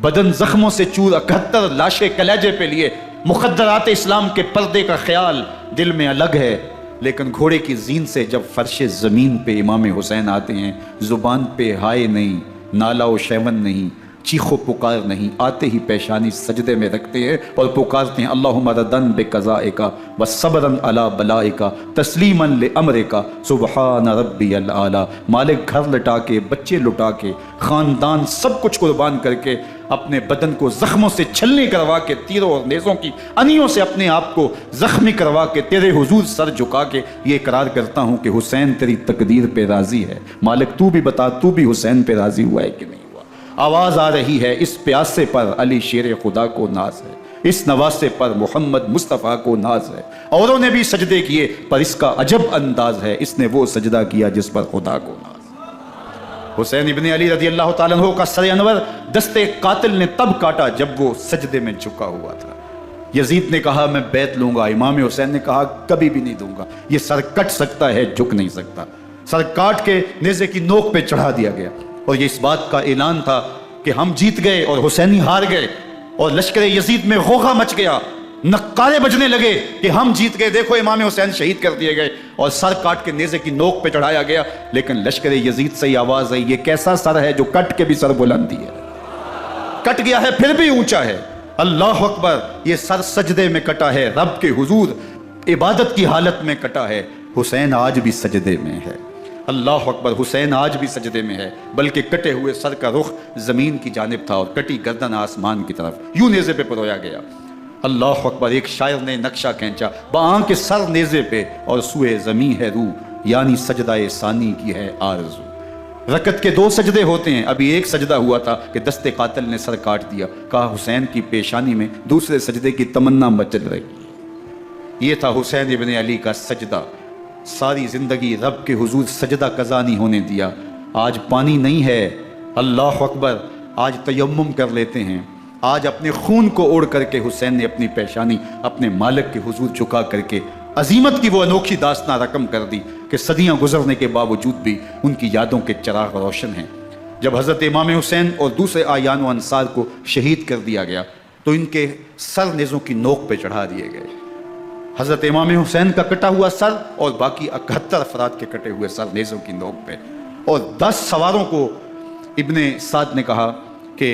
بدن زخموں سے چور، 71 لاشیں کلیجے پہ لیے، مخدرات اسلام کے پردے کا خیال دل میں الگ ہے، لیکن گھوڑے کی زین سے جب فرش زمین پہ امام حسین آتے ہیں، زبان پہ ہائے نہیں، نالا و شیون نہیں، چیخ و پکار نہیں، آتے ہی پیشانی سجدے میں رکھتے ہیں اور پکارتے ہیں اللہم ردن بقضائک و صبرن علی بلائک تسلیما لامرک سبحان ربی الاعلی۔ مالک گھر لٹا کے، بچے لٹا کے، خاندان سب کچھ قربان کر کے، اپنے بدن کو زخموں سے چھلنی کروا کے، تیروں اور نیزوں کی انیوں سے اپنے آپ کو زخمی کروا کے، تیرے حضور سر جھکا کے یہ اقرار کرتا ہوں کہ حسین تیری تقدیر پہ راضی ہے۔ مالک تو بھی بتا، تو بھی حسین پہ راضی ہوا ہے کہ نہیں ہوا؟ آواز آ رہی ہے اس پیاسے پر علی شیر خدا کو ناز ہے، اس نواسے پر محمد مصطفیٰ کو ناز ہے، اوروں نے بھی سجدے کیے پر اس کا عجب انداز ہے، اس نے وہ سجدہ کیا جس پر خدا کو ناز۔ حسین ابن علی رضی اللہ تعالیٰ عنہ کا سر انور دستے قاتل نے تب کاٹا جب وہ سجدے میں جھکا ہوا تھا، یزید نے کہا میں بیعت لوں گا، امام حسین نے کہا کبھی بھی نہیں دوں گا، یہ سر کٹ سکتا ہے جھک نہیں سکتا۔ سر کاٹ کے نیزے کی نوک پہ چڑھا دیا گیا، اور یہ اس بات کا اعلان تھا کہ ہم جیت گئے اور حسینی ہار گئے، اور لشکر یزید میں غوغا مچ گیا، نقارے بجنے لگے کہ ہم جیت گئے، دیکھو امام حسین شہید کر دیے گئے، اور سر کاٹ کے نیزے کی نوک پہ چڑھایا گیا۔ لیکن لشکر یزید سے یہ آواز آئی، یہ کیسا سر ہے جو کٹ کے بھی سر بلندی ہے، کٹ گیا ہے پھر بھی اونچا ہے۔ اللہ اکبر، یہ سر سجدے میں کٹا ہے، رب کے حضور عبادت کی حالت میں کٹا ہے۔ حسین آج بھی سجدے میں ہے، اللہ اکبر، حسین آج بھی سجدے میں ہے، بلکہ کٹے ہوئے سر کا رخ زمین کی جانب تھا اور کٹی گردن آسمان کی طرف، یوں نیزے پہ پرویا گیا۔ اللہ اکبر، ایک شاعر نے نقشہ کھینچا، بآں کے سر نیزے پہ اور سوئے زمین ہے روح، یعنی سجدہ ثانی کی ہے آرزو۔ رکعت کے 2 سجدے ہوتے ہیں، ابھی ایک سجدہ ہوا تھا کہ دست قاتل نے سر کاٹ دیا، کہا حسین کی پیشانی میں دوسرے سجدے کی تمنا مچل رہی۔ یہ تھا حسین ابن علی کا سجدہ، ساری زندگی رب کے حضور سجدہ قضا نہیں ہونے دیا۔ آج پانی نہیں ہے، اللہ اکبر، آج تیمم کر لیتے ہیں، آج اپنے خون کو اوڑھ کر کے حسین نے اپنی پیشانی اپنے مالک کے حضور جھکا کر کے عظیمت کی وہ انوکھی داستاں رقم کر دی کہ صدیاں گزرنے کے باوجود بھی ان کی یادوں کے چراغ روشن ہیں۔ جب حضرت امام حسین اور دوسرے اعیان و انصار کو شہید کر دیا گیا تو ان کے سر نیزوں کی نوک پہ چڑھا دیے گئے۔ حضرت امام حسین کا کٹا ہوا سر اور باقی 71 افراد کے کٹے ہوئے سر نیزوں کی نوک پہ، اور 10 سواروں کو ابن سعد نے کہا کہ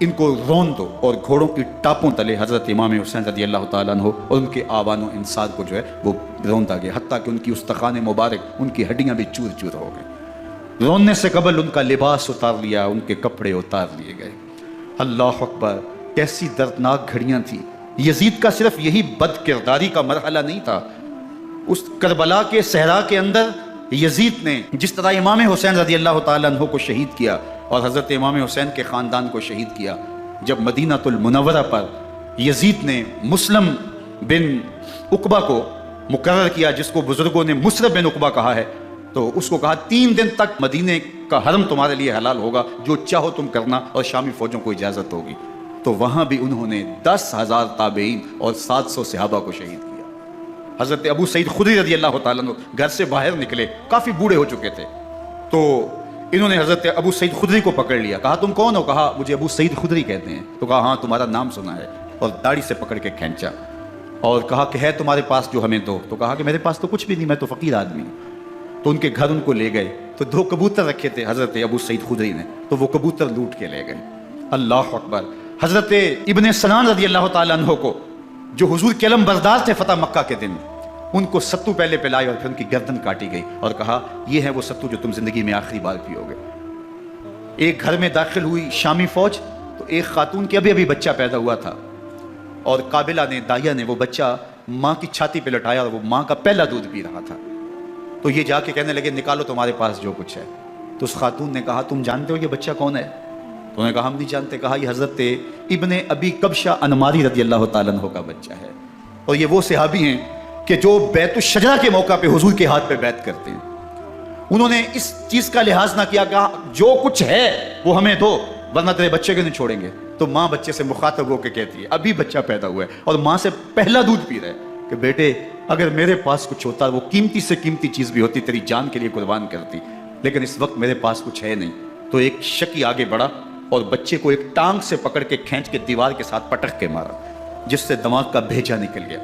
ان کو رون دو، اور گھوڑوں کی ٹاپوں تلے حضرت امام حسین رضی اللہ تعالیٰ عنہ اور ان کے آوان و انصار کو جو ہے وہ روندا گیا، حتیٰ کہ ان کی استخوان مبارک، ان کی ہڈیاں بھی چور چور ہو گئیں۔ روننے سے قبل ان کا لباس اتار لیا، ان کے کپڑے اتار لیے گئے۔ اللہ اکبر، کیسی دردناک گھڑیاں تھیں۔ یزید کا صرف یہی بد کرداری کا مرحلہ نہیں تھا، اس کربلا کے صحرا کے اندر یزید نے جس طرح امام حسین رضی اللہ تعالیٰ عنہ کو شہید کیا اور حضرت امام حسین کے خاندان کو شہید کیا، جب مدینہ المنورہ پر یزید نے مسلم بن عقبہ کو مقرر کیا، جس کو بزرگوں نے مسلم بن عقبہ کہا ہے، تو اس کو کہا 3 دن تک مدینے کا حرم تمہارے لیے حلال ہوگا، جو چاہو تم کرنا، اور شامی فوجوں کو اجازت ہوگی۔ تو وہاں بھی انہوں نے 10,000 تابعین اور 700 صحابہ کو شہید کیا۔ حضرت ابو سعید خدری رضی اللہ تعالیٰ عنہ گھر سے باہر نکلے، کافی بوڑھے ہو چکے تھے، تو انہوں نے حضرت ابو سعید خدری کو پکڑ لیا، کہا تم کون ہو؟ کہا مجھے ابو سعید خدری کہتے ہیں۔ تو کہا ہاں تمہارا نام سنا ہے، اور داڑھی سے پکڑ کے کھینچا اور کہا کہ ہے تمہارے پاس جو ہمیں دو؟ تو کہا کہ میرے پاس تو کچھ بھی نہیں، میں تو فقیر آدمی ہوں۔ تو ان کے گھر ان کو لے گئے، تو 2 کبوتر رکھے تھے حضرت ابو سعید خدری نے، تو وہ کبوتر لوٹ کے لے گئے۔ اللہ اکبر، حضرت ابن سنان رضی اللہ تعالیٰ عنہ کو، جو حضور کے علم بردار تھے فتح مکہ کے دن، ان کو ستو پہلے پلائے اور پھر ان کی گردن کاٹی گئی، اور کہا یہ ہے وہ ستو جو تم زندگی میں آخری بار پیو گے۔ ایک گھر میں داخل ہوئی شامی فوج، تو ایک خاتون کے ابھی بچہ پیدا ہوا تھا، اور قابلہ نے، داعیہ نے وہ بچہ ماں کی چھاتی پہ لٹایا، اور وہ ماں کا پہلا دودھ پی رہا تھا۔ تو یہ جا کے کہنے لگے نکالو تمہارے پاس جو کچھ ہے۔ تو اس خاتون نے کہا تم جانتے ہو یہ بچہ کون ہے؟ تو انہوں نے کہا ہم نہیں جانتے۔ کہا یہ حضرت ابن ابی کبشہ انماری رضی اللہ تعالیٰ عنہ کا بچہ ہے، اور یہ وہ صحابی ہیں کہ جو بیعت الشجرہ کے موقع پہ حضور کے ہاتھ پہ بیعت کرتے ہیں۔ انہوں نے اس چیز کا لحاظ نہ کیا، کہا جو کچھ ہے وہ ہمیں دو، ورنہ تیرے بچے کو نہیں چھوڑیں گے۔ تو ماں بچے سے مخاطب ہو کے کہتی ہے، ابھی بچہ پیدا ہوا ہے اور ماں سے پہلا دودھ پی رہا ہے، کہ بیٹے اگر میرے پاس کچھ ہوتا، وہ قیمتی سے قیمتی چیز بھی ہوتی، تیری جان کے لیے قربان کرتی، لیکن اس وقت میرے پاس کچھ ہے نہیں۔ تو ایک شکی آگے بڑھا اور بچے کو ایک ٹانگ سے پکڑ کے کھینچ کے دیوار کے ساتھ پٹک کے مارا، جس سے دماغ کا بھیجا نکل گیا۔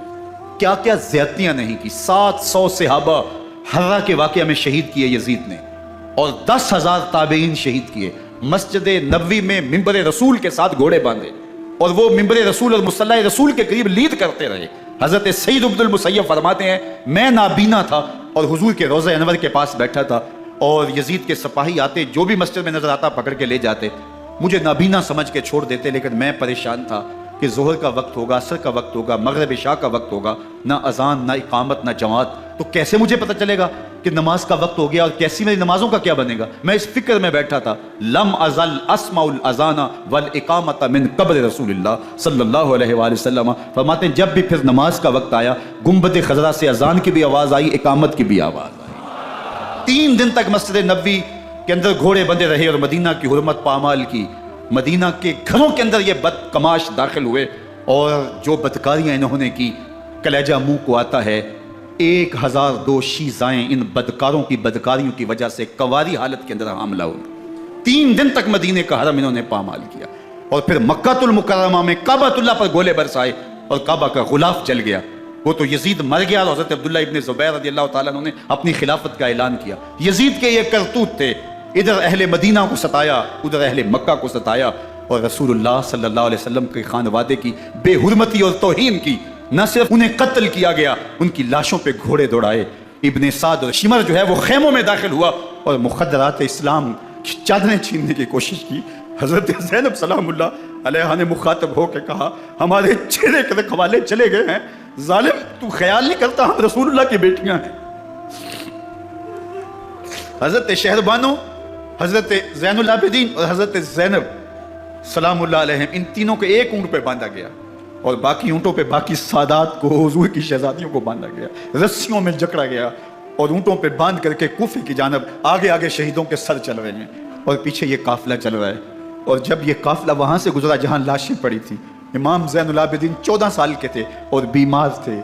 کیا کیا زیادتیاں نہیں کی۔ 700 صحابہ حرہ کے واقعہ میں شہید کیے یزید نے، اور 10,000 تابعین شہید کیے۔ مسجد نبوی میں ممبر رسول کے ساتھ گھوڑے باندھے، اور وہ ممبر رسول اور مصلی رسول کے قریب لید کرتے رہے۔ حضرت سعید بن المسیب فرماتے ہیں میں نابینا تھا اور حضور کے روضہ انور کے پاس بیٹھا تھا، اور یزید کے سپاہی آتے، جو بھی مسجد میں نظر آتا پکڑ کے لے جاتے، مجھے نابینا سمجھ کے چھوڑ دیتے، لیکن میں پریشان تھا کہ ظہر کا وقت ہوگا، عصر کا وقت ہوگا، مغرب عشاء کا وقت ہوگا، نہ اذان نہ اقامت نہ جماعت، تو کیسے مجھے پتہ چلے گا کہ نماز کا وقت ہو گیا، اور کیسی میری نمازوں کا کیا بنے گا؟ میں اس فکر میں بیٹھا تھا۔ لم ازل اسمع الاذان والاقامت من قبر رسول اللہ صلی اللہ علیہ وآلہ وسلم۔ فرماتے ہیں جب بھی پھر نماز کا وقت آیا، گنبد خضرا سے اذان کی بھی آواز آئی، اقامت کی بھی آواز آئی۔ 3 دن تک مسجد نبوی کے اندر گھوڑے بندے رہے اور مدینہ کی حرمت پامال کی۔ مدینہ کے گھروں کے اندر یہ بد کماش داخل ہوئے اور جو بدکاریاں انہوں نے کی کلیجہ منہ کو آتا ہے. 1002 شیزائیں ان بدکاروں کی بدکاریوں کی وجہ سے کنواری حالت کے اندر حاملہ ہوئی. 3 دن تک مدینے کا حرم انہوں نے پامال کیا اور پھر مکہ المکرمہ میں کعبۃ اللہ پر گولے برسائے اور کعبہ کا غلاف جل گیا. وہ تو یزید مر گیا اور حضرت عبداللہ ابن زبیر رضی اللہ تعالیٰ عنہ نے اپنی خلافت کا اعلان کیا. یزید کے یہ کرتوت تھے, ادھر اہل مدینہ کو ستایا, ادھر اہل مکہ کو ستایا, اور رسول اللہ صلی اللہ علیہ وسلم کے خانوادے کی بے حرمتی اور توہین کی. نہ صرف انہیں قتل کیا گیا, ان کی لاشوں پہ گھوڑے دوڑائے. ابن سعد اور شمر جو ہے وہ خیموں میں داخل ہوا اور مخدرات اسلام کی چادریں چھیننے کی کوشش کی. حضرت زینب سلام اللہ علیہ نے مخاطب ہو کے کہا, ہمارے چہرے کے رکھوالے چلے گئے ہیں, ظالم تو خیال نہیں کرتا ہم رسول اللہ کی بیٹیاں ہیں. حضرت شہربانو, حضرت زین العابدین اور حضرت زینب سلام اللہ علیہ, ان تینوں کو ایک اونٹ پہ باندھا گیا اور باقی اونٹوں پہ باقی سادات کو, حضور کی شہزادیوں کو باندھا گیا, رسیوں میں جکڑا گیا اور اونٹوں پہ باندھ کر کے کوفے کی جانب آگے آگے شہیدوں کے سر چل رہے ہیں اور پیچھے یہ قافلہ چل رہا ہے. اور جب یہ قافلہ وہاں سے گزرا جہاں لاشیں پڑی تھیں, امام زین العابدین 14 سال کے تھے اور بیمار تھے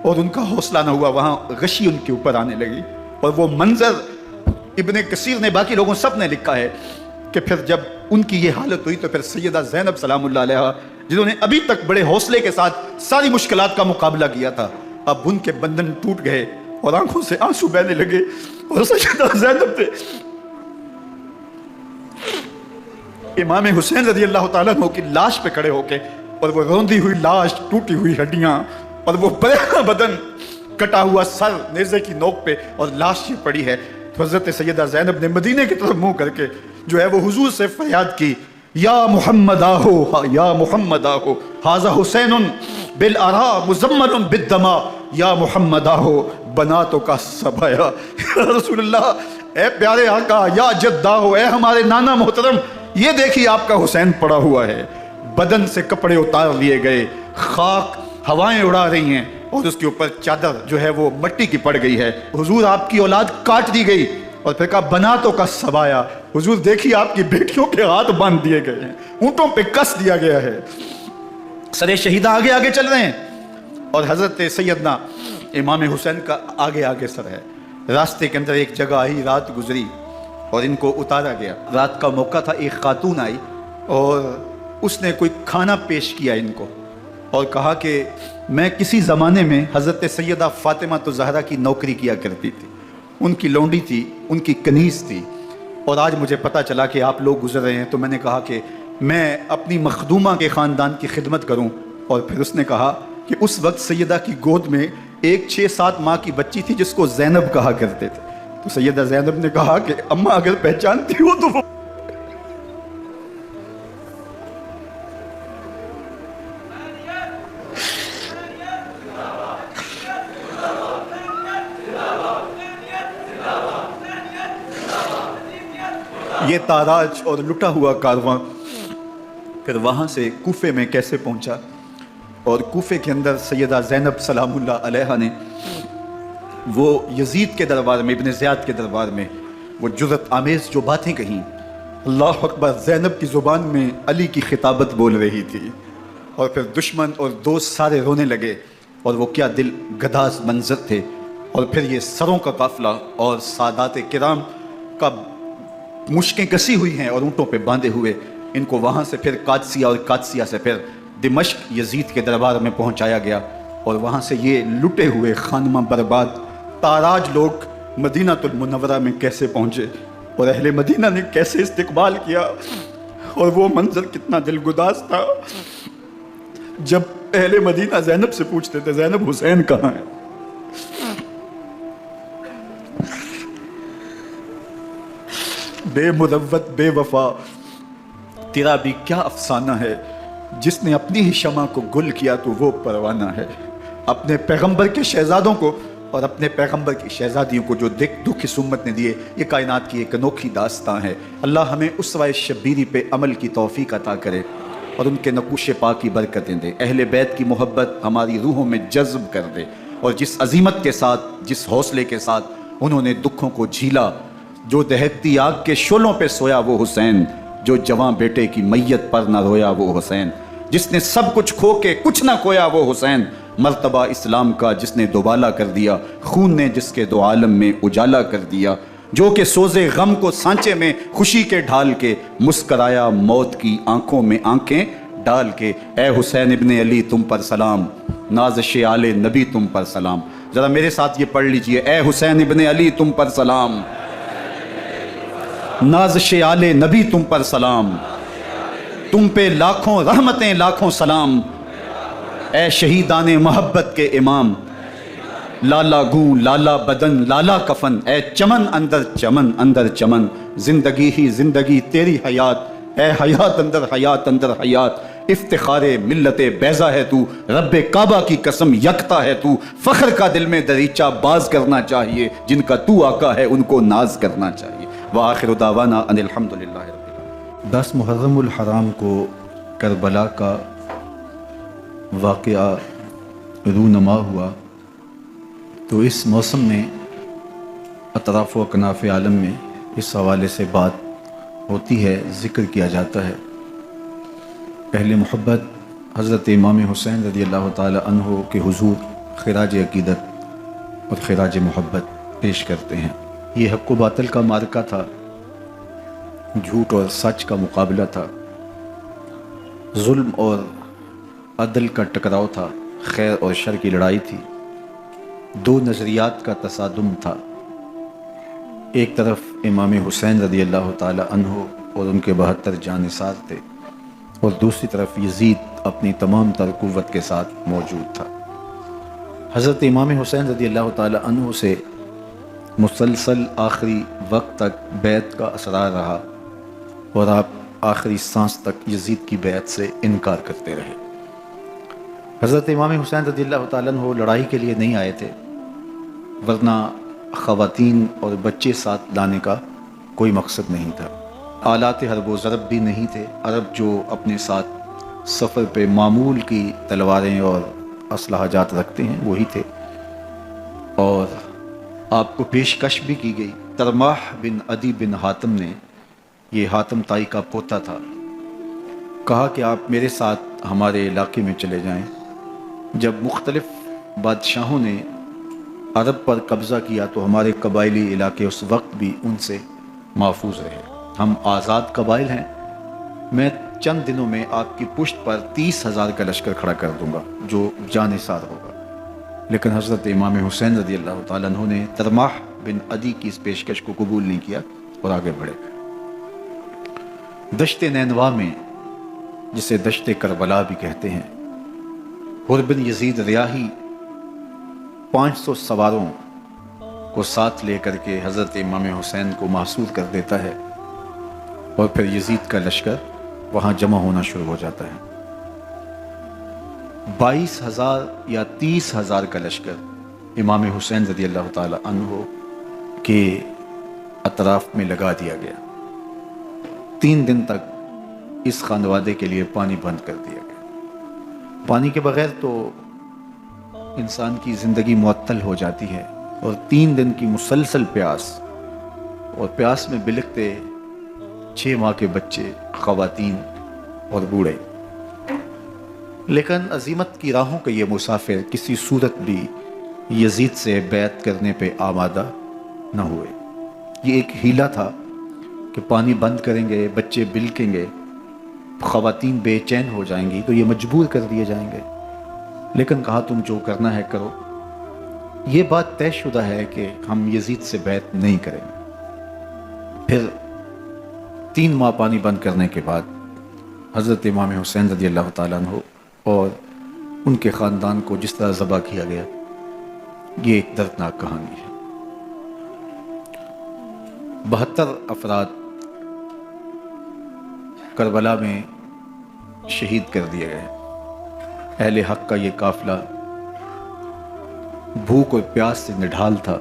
اور ان کا حوصلہ نہ ہوا, وہاں غشی ان کے اوپر آنے لگی. اور وہ منظر ابن کثیر نے, باقی لوگوں سب نے لکھا ہے کہ پھر جب ان کی یہ حالت ہوئی تو پھر سیدہ زینب سلام اللہ علیہ, جنہوں نے ابھی تک بڑے حوصلے کے ساتھ ساری مشکلات کا مقابلہ کیا تھا, اب ان کے بندن ٹوٹ گئے اور آنکھوں سے آنسو بہنے لگے اور سیدہ زینب تھے امام حسین رضی اللہ تعالیٰ عنہ کی لاش پہ کھڑے ہو کے, اور وہ روندی ہوئی لاش, ٹوٹی ہوئی ہڈیاں اور وہ بڑا بدن, کٹا ہوا سر نیزے کی نوک پہ اور لاش یہ پڑی ہے. تو حضرت سیدہ زینب نے مدینے کی طرف منہ کر کے جو ہے وہ حضور سے فریاد کی, یا محمد آہو, یا محمد آہو, ھذا حسین بالآراء مزمل بالدماء, یا محمد آہو بناتوں کا سبایا. رسول اللہ, اے پیارے آقا, یا جداہو, اے ہمارے نانا محترم, یہ دیکھیے آپ کا حسین پڑا ہوا ہے, بدن سے کپڑے اتار لیے گئے, خاک ہوائیں اڑا رہی ہیں اور اس کے اوپر چادر جو ہے وہ مٹی کی پڑ گئی ہے. حضور آپ کی اولاد کاٹ دی گئی. اور پھر کہا بناتوں کا سبایا, حضور دیکھیے آپ کی بیٹیوں کے ہاتھ باندھ دیے گئے ہیں, اونٹوں پہ کس دیا گیا ہے. سر شہیدہ آگے آگے چل رہے ہیں اور حضرت سیدنا امام حسین کا آگے آگے سر ہے. راستے کے اندر ایک جگہ آئی, رات گزری اور ان کو اتارا گیا. رات کا موقع تھا, ایک خاتون آئی اور اس نے کوئی کھانا پیش کیا ان کو اور کہا کہ میں کسی زمانے میں حضرت سیدہ فاطمہ الزہرا کی نوکری کیا کرتی تھی, ان کی لونڈی تھی, ان کی کنیز تھی, اور آج مجھے پتہ چلا کہ آپ لوگ گزر رہے ہیں تو میں نے کہا کہ میں اپنی مخدومہ کے خاندان کی خدمت کروں. اور پھر اس نے کہا کہ اس وقت سیدہ کی گود میں ایک 6-7 ماہ کی بچی تھی جس کو زینب کہا کرتے تھے. تو سیدہ زینب نے کہا کہ اماں اگر پہچانتی ہو تو وہ یہ تاراج اور لٹا ہوا کارواں پھر وہاں سے کوفے میں کیسے پہنچا. اور کوفے کے اندر سیدہ زینب سلام اللہ علیہ نے وہ یزید کے دربار میں, ابن زیاد کے دربار میں وہ جرأت آمیز جو باتیں کہیں, اللہ اکبر, زینب کی زبان میں علی کی خطابت بول رہی تھی. اور پھر دشمن اور دوست سارے رونے لگے اور وہ کیا دل گداز منظر تھے. اور پھر یہ سروں کا قافلہ اور سادات کرام کا مشکیں کسی ہوئی ہیں اور اونٹوں پہ باندھے ہوئے, ان کو وہاں سے پھر قادسیہ اور قادسیہ سے پھر دمشق یزید کے دربار میں پہنچایا گیا. اور وہاں سے یہ لٹے ہوئے خانمہ برباد تاراج لوگ مدینہ المنورہ میں کیسے پہنچے اور اہل مدینہ نے کیسے استقبال کیا. اور وہ منظر کتنا دل گداز تھا جب اہل مدینہ زینب سے پوچھتے تھے زینب حسین کہاں ہے. بے مروت بے وفا تیرا بھی کیا افسانہ ہے, جس نے اپنی ہی شمع کو گل کیا تو وہ پروانہ ہے. اپنے پیغمبر کے شہزادوں کو اور اپنے پیغمبر کی شہزادیوں کو جو دکھ اس امت نے دیے, یہ کائنات کی ایک انوکھی داستان ہے. اللہ ہمیں اسوہ شبیری پہ عمل کی توفیق عطا کرے اور ان کے نقوش پاک کی برکتیں دے. اہل بیت کی محبت ہماری روحوں میں جذب کر دے اور جس عظیمت کے ساتھ, جس حوصلے کے ساتھ انہوں نے دکھوں کو جھیلا, جو دہکتی آگ کے شعلوں پہ سویا وہ حسین, جو جواں بیٹے کی میت پر نہ رویا وہ حسین. جس نے سب کچھ کھو کے کچھ نہ کھویا وہ حسین، مرتبہ اسلام کا جس نے دوبالا کر دیا، خون نے جس کے دو عالم میں اجالا کر دیا، جو کہ سوزے غم کو سانچے میں خوشی کے ڈھال کے، مسکرایا موت کی آنکھوں میں آنکھیں ڈال کے۔ اے حسین ابن علی تم پر سلام، نازش آل نبی تم پر سلام۔ ذرا میرے ساتھ یہ پڑھ لیجئے، اے حسین ابن علی تم پر سلام، نازش آل نبی تم پر سلام، تم پہ لاکھوں رحمتیں لاکھوں سلام، اے شہیدان محبت کے امام، لالا گوں لالا بدن لالا کفن، اے چمن اندر چمن، زندگی ہی زندگی تیری حیات، اے حیات اندر حیات، افتخار ملت بیضا ہے تو، رب کعبہ کی قسم یکتا ہے تو، فخر کا دل میں دریچہ باز کرنا چاہیے، جن کا تو آقا ہے ان کو ناز کرنا چاہیے۔ وآخر دعوانا ان الحمدللہ رب العالمین۔ 10 محرم الحرام کو کربلا کا واقعہ رونما ہوا، تو اس موسم میں اطراف و اکناف عالم میں اس حوالے سے بات ہوتی ہے، ذکر کیا جاتا ہے۔ اہل محبت حضرت امام حسین رضی اللہ تعالی عنہ کے حضور خراج عقیدت اور خراج محبت پیش کرتے ہیں۔ یہ حق و باطل کا معرکہ تھا، جھوٹ اور سچ کا مقابلہ تھا، ظلم اور عدل کا ٹکراؤ تھا، خیر اور شر کی لڑائی تھی، دو نظریات کا تصادم تھا۔ ایک طرف امام حسین رضی اللہ تعالی عنہ اور ان کے 72 جانثار تھے، اور دوسری طرف یزید اپنی تمام تر قوت کے ساتھ موجود تھا۔ حضرت امام حسین رضی اللہ تعالی عنہ سے مسلسل آخری وقت تک بیعت کا اثرار رہا، اور آپ آخری سانس تک یزید کی بیعت سے انکار کرتے رہے۔ حضرت امام حسین رضی اللہ تعالیٰ عنہ لڑائی کے لیے نہیں آئے تھے، ورنہ خواتین اور بچے ساتھ لانے کا کوئی مقصد نہیں تھا۔ آلات حرب و ضرب بھی نہیں تھے، عرب جو اپنے ساتھ سفر پہ معمول کی تلواریں اور اسلحہ جات رکھتے ہیں وہی تھے، اور آپ کو پیشکش بھی کی گئی۔ ترماح بن عدی بن حاتم نے، یہ حاتم تائی کا پوتا تھا، کہا کہ آپ میرے ساتھ ہمارے علاقے میں چلے جائیں۔ جب مختلف بادشاہوں نے عرب پر قبضہ کیا تو ہمارے قبائلی علاقے اس وقت بھی ان سے محفوظ رہے۔ ہم آزاد قبائل ہیں، میں چند دنوں میں آپ کی پشت پر 30,000 کا لشکر کھڑا کر دوں گا جو جانثار ہوگا۔ لیکن حضرت امام حسین رضی اللہ تعالیٰ عنہ نے ترماح بن عدی کی اس پیشکش کو قبول نہیں کیا اور آگے بڑھے۔ دشت نینوا میں، جسے دشت کربلا بھی کہتے ہیں، حر بن یزید ریاحی 500 سواروں کو ساتھ لے کر کے حضرت امام حسین کو محصور کر دیتا ہے، اور پھر یزید کا لشکر وہاں جمع ہونا شروع ہو جاتا ہے۔ 22,000 یا 30,000 کا لشکر امام حسین رضی اللہ تعالی عنہ کے اطراف میں لگا دیا گیا۔ 3 دن تک اس خانوادے کے لیے پانی بند کر دیا گیا۔ پانی کے بغیر تو انسان کی زندگی معطل ہو جاتی ہے، اور 3 دن کی مسلسل پیاس، اور پیاس میں بلکتے 6 ماہ کے بچے، خواتین اور بوڑھے۔ لیکن عزیمت کی راہوں کے یہ مسافر کسی صورت بھی یزید سے بیعت کرنے پہ آمادہ نہ ہوئے۔ یہ ایک ہیلا تھا کہ پانی بند کریں گے، بچے بلکیں گے، خواتین بے چین ہو جائیں گی تو یہ مجبور کر دیے جائیں گے۔ لیکن کہا تم جو کرنا ہے کرو۔ یہ بات طے شدہ ہے کہ ہم یزید سے بیعت نہیں کریں گے۔ پھر 3 ماہ پانی بند کرنے کے بعد حضرت امام حسین رضی اللہ تعالیٰ عنہ اور ان کے خاندان کو جس طرح ذبح کیا گیا، یہ ایک دردناک کہانی ہے۔ 72 افراد کربلا میں شہید کر دیے گئے۔ اہل حق کا یہ قافلہ بھوک اور پیاس سے نڈھال تھا،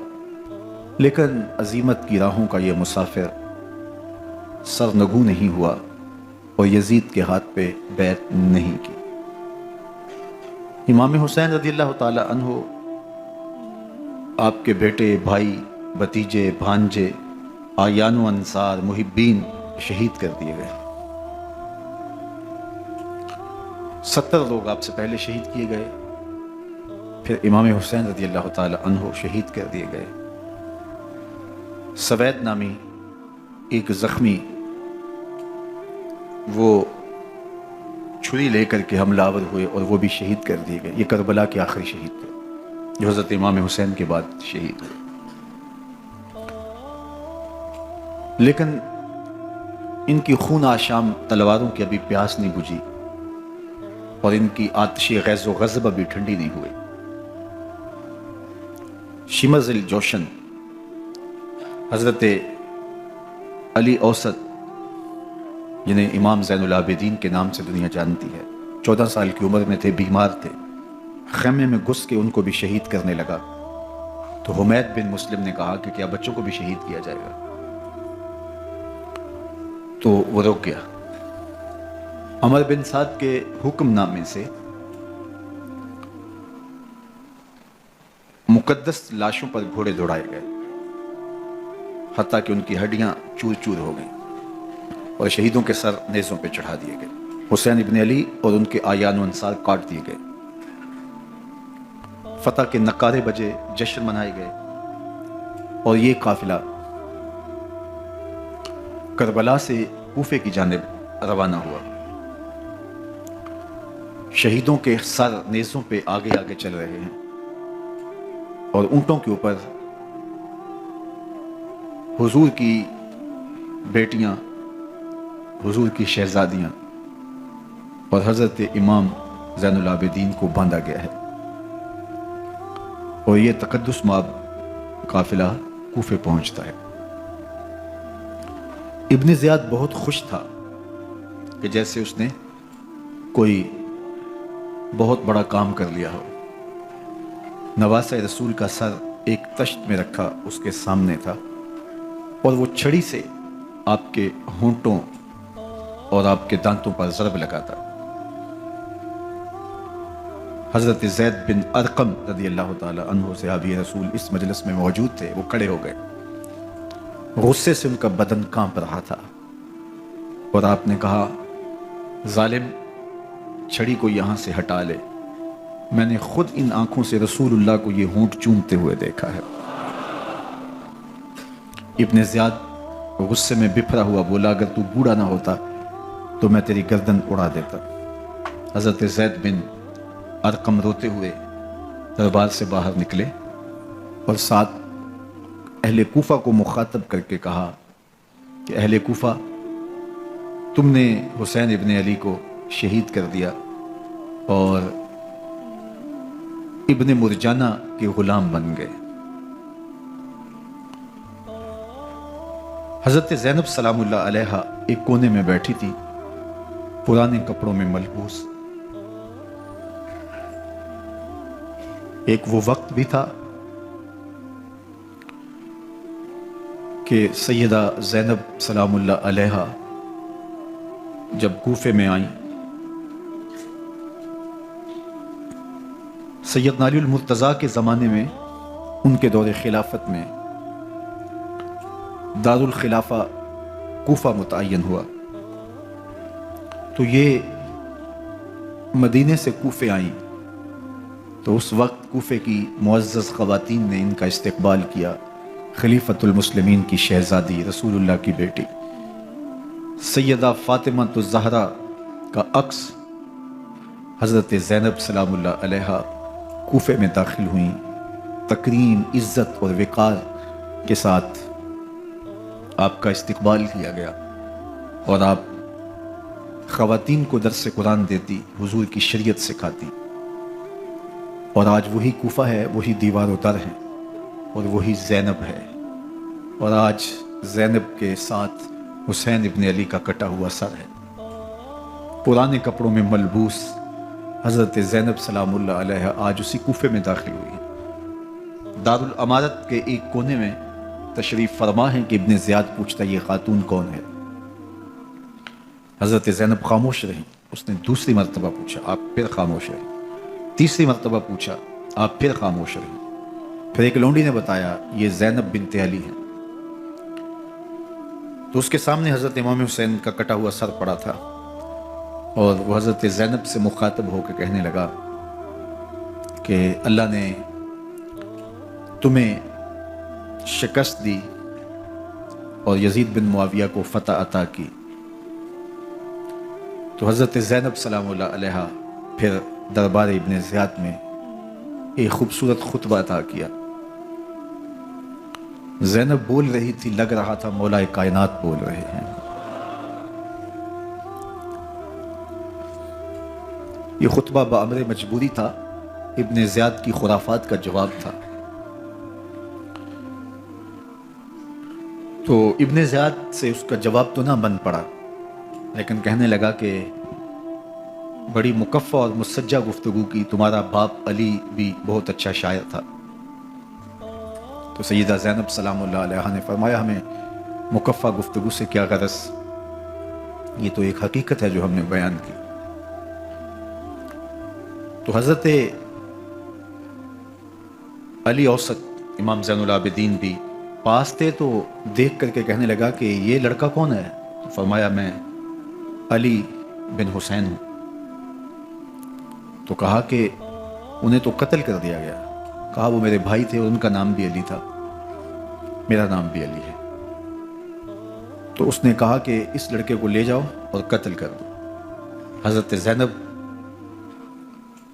لیکن عزیمت کی راہوں کا یہ مسافر سرنگوں نہیں ہوا اور یزید کے ہاتھ پہ بیعت نہیں کی۔ امام حسین رضی اللہ تعالی عنہ، آپ کے بیٹے، بھائی، بھتیجے، بھانجے، آیان و انصار، محبین شہید کر دیے گئے۔ 70 لوگ آپ سے پہلے شہید کیے گئے، پھر امام حسین رضی اللہ تعالی عنہ شہید کر دیے گئے۔ سوید نامی ایک زخمی وہ چھری لے کر کے حملہ آور ہوئے اور وہ بھی شہید کر دیے گئے۔ یہ کربلا کے آخری شہید تھے جو حضرت امام حسین کے بعد شہید ہوئے۔ لیکن ان کی خون آشام تلواروں کی ابھی پیاس نہیں بجھی اور ان کی آتش غیظ و غضب ابھی ٹھنڈی نہیں ہوئی۔ شمز الجوشن حضرت علی اوسط، جنہیں امام زین العابدین کے نام سے دنیا جانتی ہے، 14 سال کی عمر میں تھے، بیمار تھے، خیمے میں گھس کے ان کو بھی شہید کرنے لگا تو حمید بن مسلم نے کہا کہ کیا بچوں کو بھی شہید کیا جائے گا؟ تو وہ رک گیا۔ عمر بن سعد کے حکم نامے سے مقدس لاشوں پر گھوڑے دوڑائے گئے حتیٰ کہ ان کی ہڈیاں چور چور ہو گئیں اور شہیدوں کے سر نیزوں پہ چڑھا دیے گئے۔ حسین ابن علی اور ان کے آیان و انصار کاٹ دیے گئے۔ فتح کے نعرے بجے، جشن منائے گئے اور یہ قافلہ کربلا سے کوفے کی جانب روانہ ہوا۔ شہیدوں کے سر نیزوں پہ آگے آگے چل رہے ہیں اور اونٹوں کے اوپر حضور کی بیٹیاں، حضور کی شہزادیاں اور حضرت امام زین العابدین کو باندھا گیا ہے، اور یہ تقدس مآب قافلہ کوفے پہنچتا ہے۔ ابن زیاد بہت خوش تھا کہ جیسے اس نے کوئی بہت بڑا کام کر لیا ہو۔ نواسہ رسول کا سر ایک تشت میں رکھا اس کے سامنے تھا اور وہ چھڑی سے آپ کے ہونٹوں اور آپ کے دانتوں پر ضرب لگاتا۔ حضرت زید بن ارقم رضی اللہ تعالی عنہ صحابی رسول اس مجلس میں موجود تھے۔ وہ کھڑے ہو گئے، غصے سے ان کا بدن کانپ رہا تھا اور آپ نے کہا، ظالم، چھڑی کو یہاں سے ہٹا لے، میں نے خود ان آنکھوں سے رسول اللہ کو یہ ہونٹ چومتے ہوئے دیکھا ہے۔ ابن زیاد غصے میں بپھرا ہوا بولا، اگر تو بوڑھا نہ ہوتا تو میں تیری گردن اڑا دیتا۔ حضرت زید بن ارقم روتے ہوئے دربار سے باہر نکلے اور ساتھ اہل کوفہ کو مخاطب کر کے کہا کہ اہل کوفہ، تم نے حسین ابن علی کو شہید کر دیا اور ابن مرجانہ کے غلام بن گئے۔ حضرت زینب سلام اللہ علیہا ایک کونے میں بیٹھی تھی، پرانے کپڑوں میں ملبوس۔ ایک وہ وقت بھی تھا کہ سیدہ زینب سلام اللہ علیہا جب کوفے میں آئیں، سیدنا علی المرتضیٰ کے زمانے میں ان کے دور خلافت میں دارالخلافہ کوفہ متعین ہوا، تو یہ مدینے سے کوفے آئیں تو اس وقت کوفے کی معزز خواتین نے ان کا استقبال کیا۔ خلیفۃ المسلمین کی شہزادی، رسول اللہ کی بیٹی سیدہ فاطمہ الزہرا کا عکس حضرت زینب سلام اللہ علیہا کوفے میں داخل ہوئیں، تکریم، عزت اور وقار کے ساتھ آپ کا استقبال کیا گیا اور آپ خواتین کو درس قرآن دیتی، حضور کی شریعت سکھاتی، اور آج وہی کوفہ ہے، وہی دیوار و در ہے اور وہی زینب ہے، اور آج زینب کے ساتھ حسین ابن علی کا کٹا ہوا سر ہے۔ پرانے کپڑوں میں ملبوس حضرت زینب سلام اللہ علیہ آج اسی کوفے میں داخل ہوئی ہے۔ دارالامارت کے ایک کونے میں تشریف فرما ہے کہ ابن زیاد پوچھتا یہ خاتون کون ہے؟ حضرت زینب خاموش رہی۔ اس نے دوسری مرتبہ پوچھا، آپ پھر خاموش رہی۔ تیسری مرتبہ پوچھا، آپ پھر خاموش رہی۔ پھر ایک لونڈی نے بتایا یہ زینب بنت علی ہے۔ تو اس کے سامنے حضرت امام حسین کا کٹا ہوا سر پڑا تھا اور وہ حضرت زینب سے مخاطب ہو کے کہنے لگا کہ اللہ نے تمہیں شکست دی اور یزید بن معاویہ کو فتح عطا کی۔ تو حضرت زینب سلام اللہ علیہ پھر دربار ابن زیاد میں ایک خوبصورت خطبہ عطا کیا۔ زینب بول رہی تھی، لگ رہا تھا مولا کائنات بول رہے ہیں۔ یہ خطبہ بامر مجبوری تھا، ابن زیاد کی خرافات کا جواب تھا۔ تو ابن زیاد سے اس کا جواب تو نہ بن پڑا، لیکن کہنے لگا کہ بڑی مکفّہ اور مسجع گفتگو کی، تمہارا باپ علی بھی بہت اچھا شاعر تھا۔ تو سیدہ زینب سلام اللہ علیہ نے فرمایا ہمیں مکفّہ گفتگو سے کیا غرض، یہ تو ایک حقیقت ہے جو ہم نے بیان کی۔ تو حضرت علی اوسط امام زین العابدین بھی پاس تھے، تو دیکھ کر کے کہنے لگا کہ یہ لڑکا کون ہے؟ تو فرمایا میں علی بن حسین ہوں۔ تو کہا کہ انہیں تو قتل کر دیا گیا۔ کہا وہ میرے بھائی تھے اور ان کا نام بھی علی تھا، میرا نام بھی علی ہے۔ تو اس نے کہا کہ اس لڑکے کو لے جاؤ اور قتل کر دو۔ حضرت زینب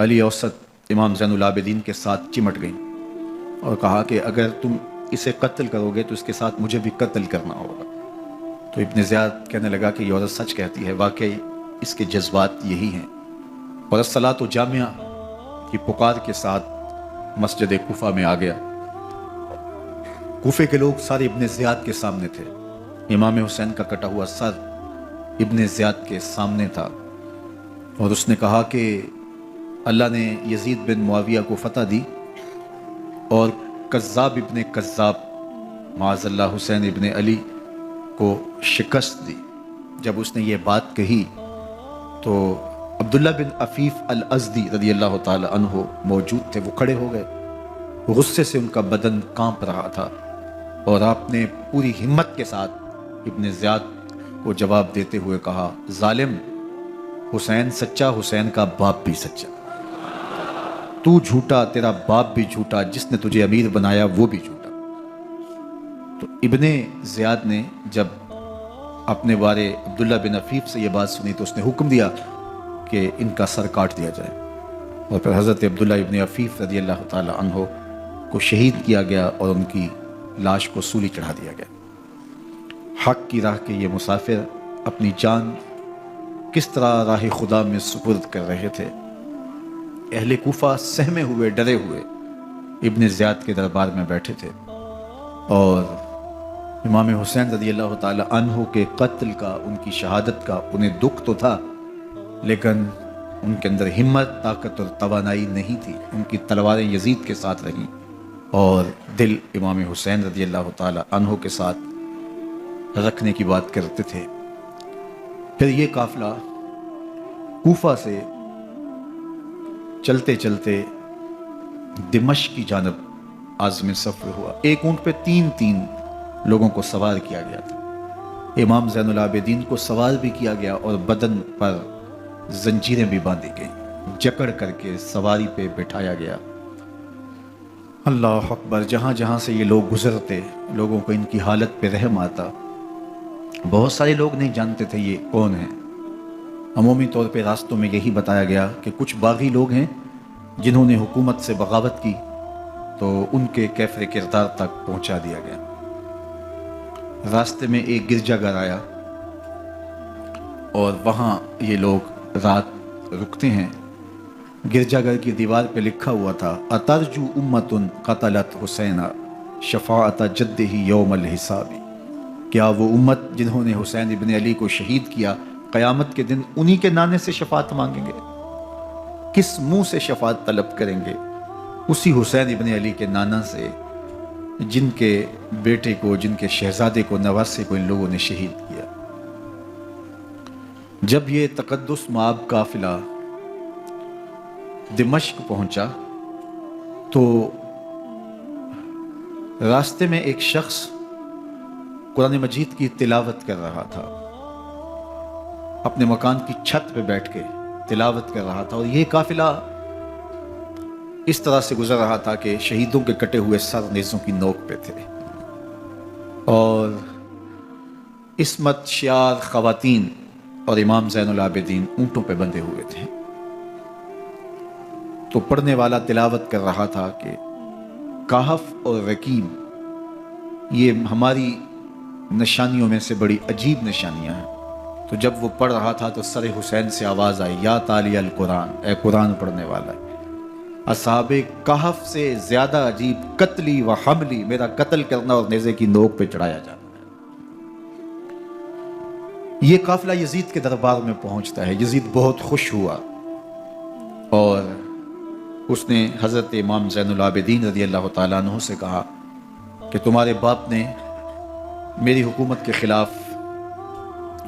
علی اوسط امام زین العابدین کے ساتھ چمٹ گئیں اور کہا کہ اگر تم اسے قتل کرو گے تو اس کے ساتھ مجھے بھی قتل کرنا ہوگا۔ تو ابن زیاد کہنے لگا کہ یہ عورت سچ کہتی ہے، واقعی اس کے جذبات یہی ہیں۔ اور الصلاۃ جامعہ کی پکار کے ساتھ مسجد کوفہ میں آ گیا۔ کوفے کے لوگ سارے ابن زیاد کے سامنے تھے۔ امام حسین کا کٹا ہوا سر ابن زیاد کے سامنے تھا، اور اس نے کہا کہ اللہ نے یزید بن معاویہ کو فتح دی اور کذاب ابن کذاب معاذ اللہ حسین ابن علی کو شکست دی۔ جب اس نے یہ بات کہی تو عبداللہ بن عفیف الازدی رضی اللہ تعالی عنہ موجود تھے، وہ کھڑے ہو گئے۔ غصے سے ان کا بدن کانپ رہا تھا، اور آپ نے پوری ہمت کے ساتھ ابن زیاد کو جواب دیتے ہوئے کہا، ظالم، حسین سچا، حسین کا باپ بھی سچا، تو جھوٹا، تیرا باپ بھی جھوٹا، جس نے تجھے امیر بنایا وہ بھی جھوٹا۔ تو ابن زیاد نے جب اپنے بارے عبداللہ بن عفیف سے یہ بات سنی تو اس نے حکم دیا کہ ان کا سر کاٹ دیا جائے، اور پھر حضرت عبداللہ ابن عفیف رضی اللہ تعالی عنہ کو شہید کیا گیا اور ان کی لاش کو سولی چڑھا دیا گیا۔ حق کی راہ کے یہ مسافر اپنی جان کس طرح راہ خدا میں سپرد کر رہے تھے۔ اہل کوفہ سہمے ہوئے، ڈرے ہوئے ابن زیاد کے دربار میں بیٹھے تھے، اور امام حسین رضی اللہ تعالی عنہ کے قتل کا، ان کی شہادت کا انہیں دکھ تو تھا، لیکن ان کے اندر ہمت، طاقت اور توانائی نہیں تھی۔ ان کی تلواریں یزید کے ساتھ رہیں اور دل امام حسین رضی اللہ تعالی عنہ کے ساتھ رکھنے کی بات کرتے تھے۔ پھر یہ قافلہ کوفہ سے چلتے چلتے دمشق کی جانب عازم سفر ہوا۔ ایک اونٹ پہ تین لوگوں کو سوار کیا گیا تھا۔ امام زین العابدین کو سوار بھی کیا گیا اور بدن پر زنجیریں بھی باندھی گئیں، جکڑ کر کے سواری پہ بٹھایا گیا۔ اللہ اکبر! جہاں جہاں سے یہ لوگ گزرتے، لوگوں کو ان کی حالت پہ رحم آتا۔ بہت سارے لوگ نہیں جانتے تھے یہ کون ہیں۔ عمومی طور پہ راستوں میں یہی بتایا گیا کہ کچھ باغی لوگ ہیں جنہوں نے حکومت سے بغاوت کی، تو ان کے کیفر کردار تک پہنچا دیا گیا۔ راستے میں ایک گرجا گھر آیا اور وہاں یہ لوگ رات رکتے ہیں۔ گرجا گھر کی دیوار پہ لکھا ہوا تھا، اترجو امت قتلت حسین شفاعت جدہ یوم الحساب۔ کیا وہ امت جنہوں نے حسین ابن علی کو شہید کیا قیامت کے دن انہی کے نانے سے شفاعت مانگیں گے؟ کس منہ سے شفاعت طلب کریں گے؟ اسی حسین ابن علی کے نانا سے جن کے بیٹے کو، جن کے شہزادے کو، نواسے کو ان لوگوں نے شہید کیا۔ جب یہ تقدس مآب قافلہ دمشق پہنچا تو راستے میں ایک شخص قرآن مجید کی تلاوت کر رہا تھا۔ اپنے مکان کی چھت پہ بیٹھ کے تلاوت کر رہا تھا، اور یہ قافلہ اس طرح سے گزر رہا تھا کہ شہیدوں کے کٹے ہوئے سر نیزوں کی نوک پہ تھے، اور عصمت شیار خواتین اور امام زین العابدین اونٹوں پہ بندھے ہوئے تھے۔ تو پڑھنے والا تلاوت کر رہا تھا کہ کہف اور رقیم یہ ہماری نشانیوں میں سے بڑی عجیب نشانیاں ہیں۔ تو جب وہ پڑھ رہا تھا تو سر حسین سے آواز آئی، یا تالی القرآن، اے قرآن پڑھنے والا، اصحاب کہف سے زیادہ عجیب قتلی و حملی، میرا قتل کرنا اور نیزے کی نوک پہ چڑھایا جانا۔ یہ قافلہ یزید کے دربار میں پہنچتا ہے۔ یزید بہت خوش ہوا اور اس نے حضرت امام زین العابدین رضی اللہ تعالیٰ عنہ سے کہا کہ تمہارے باپ نے میری حکومت کے خلاف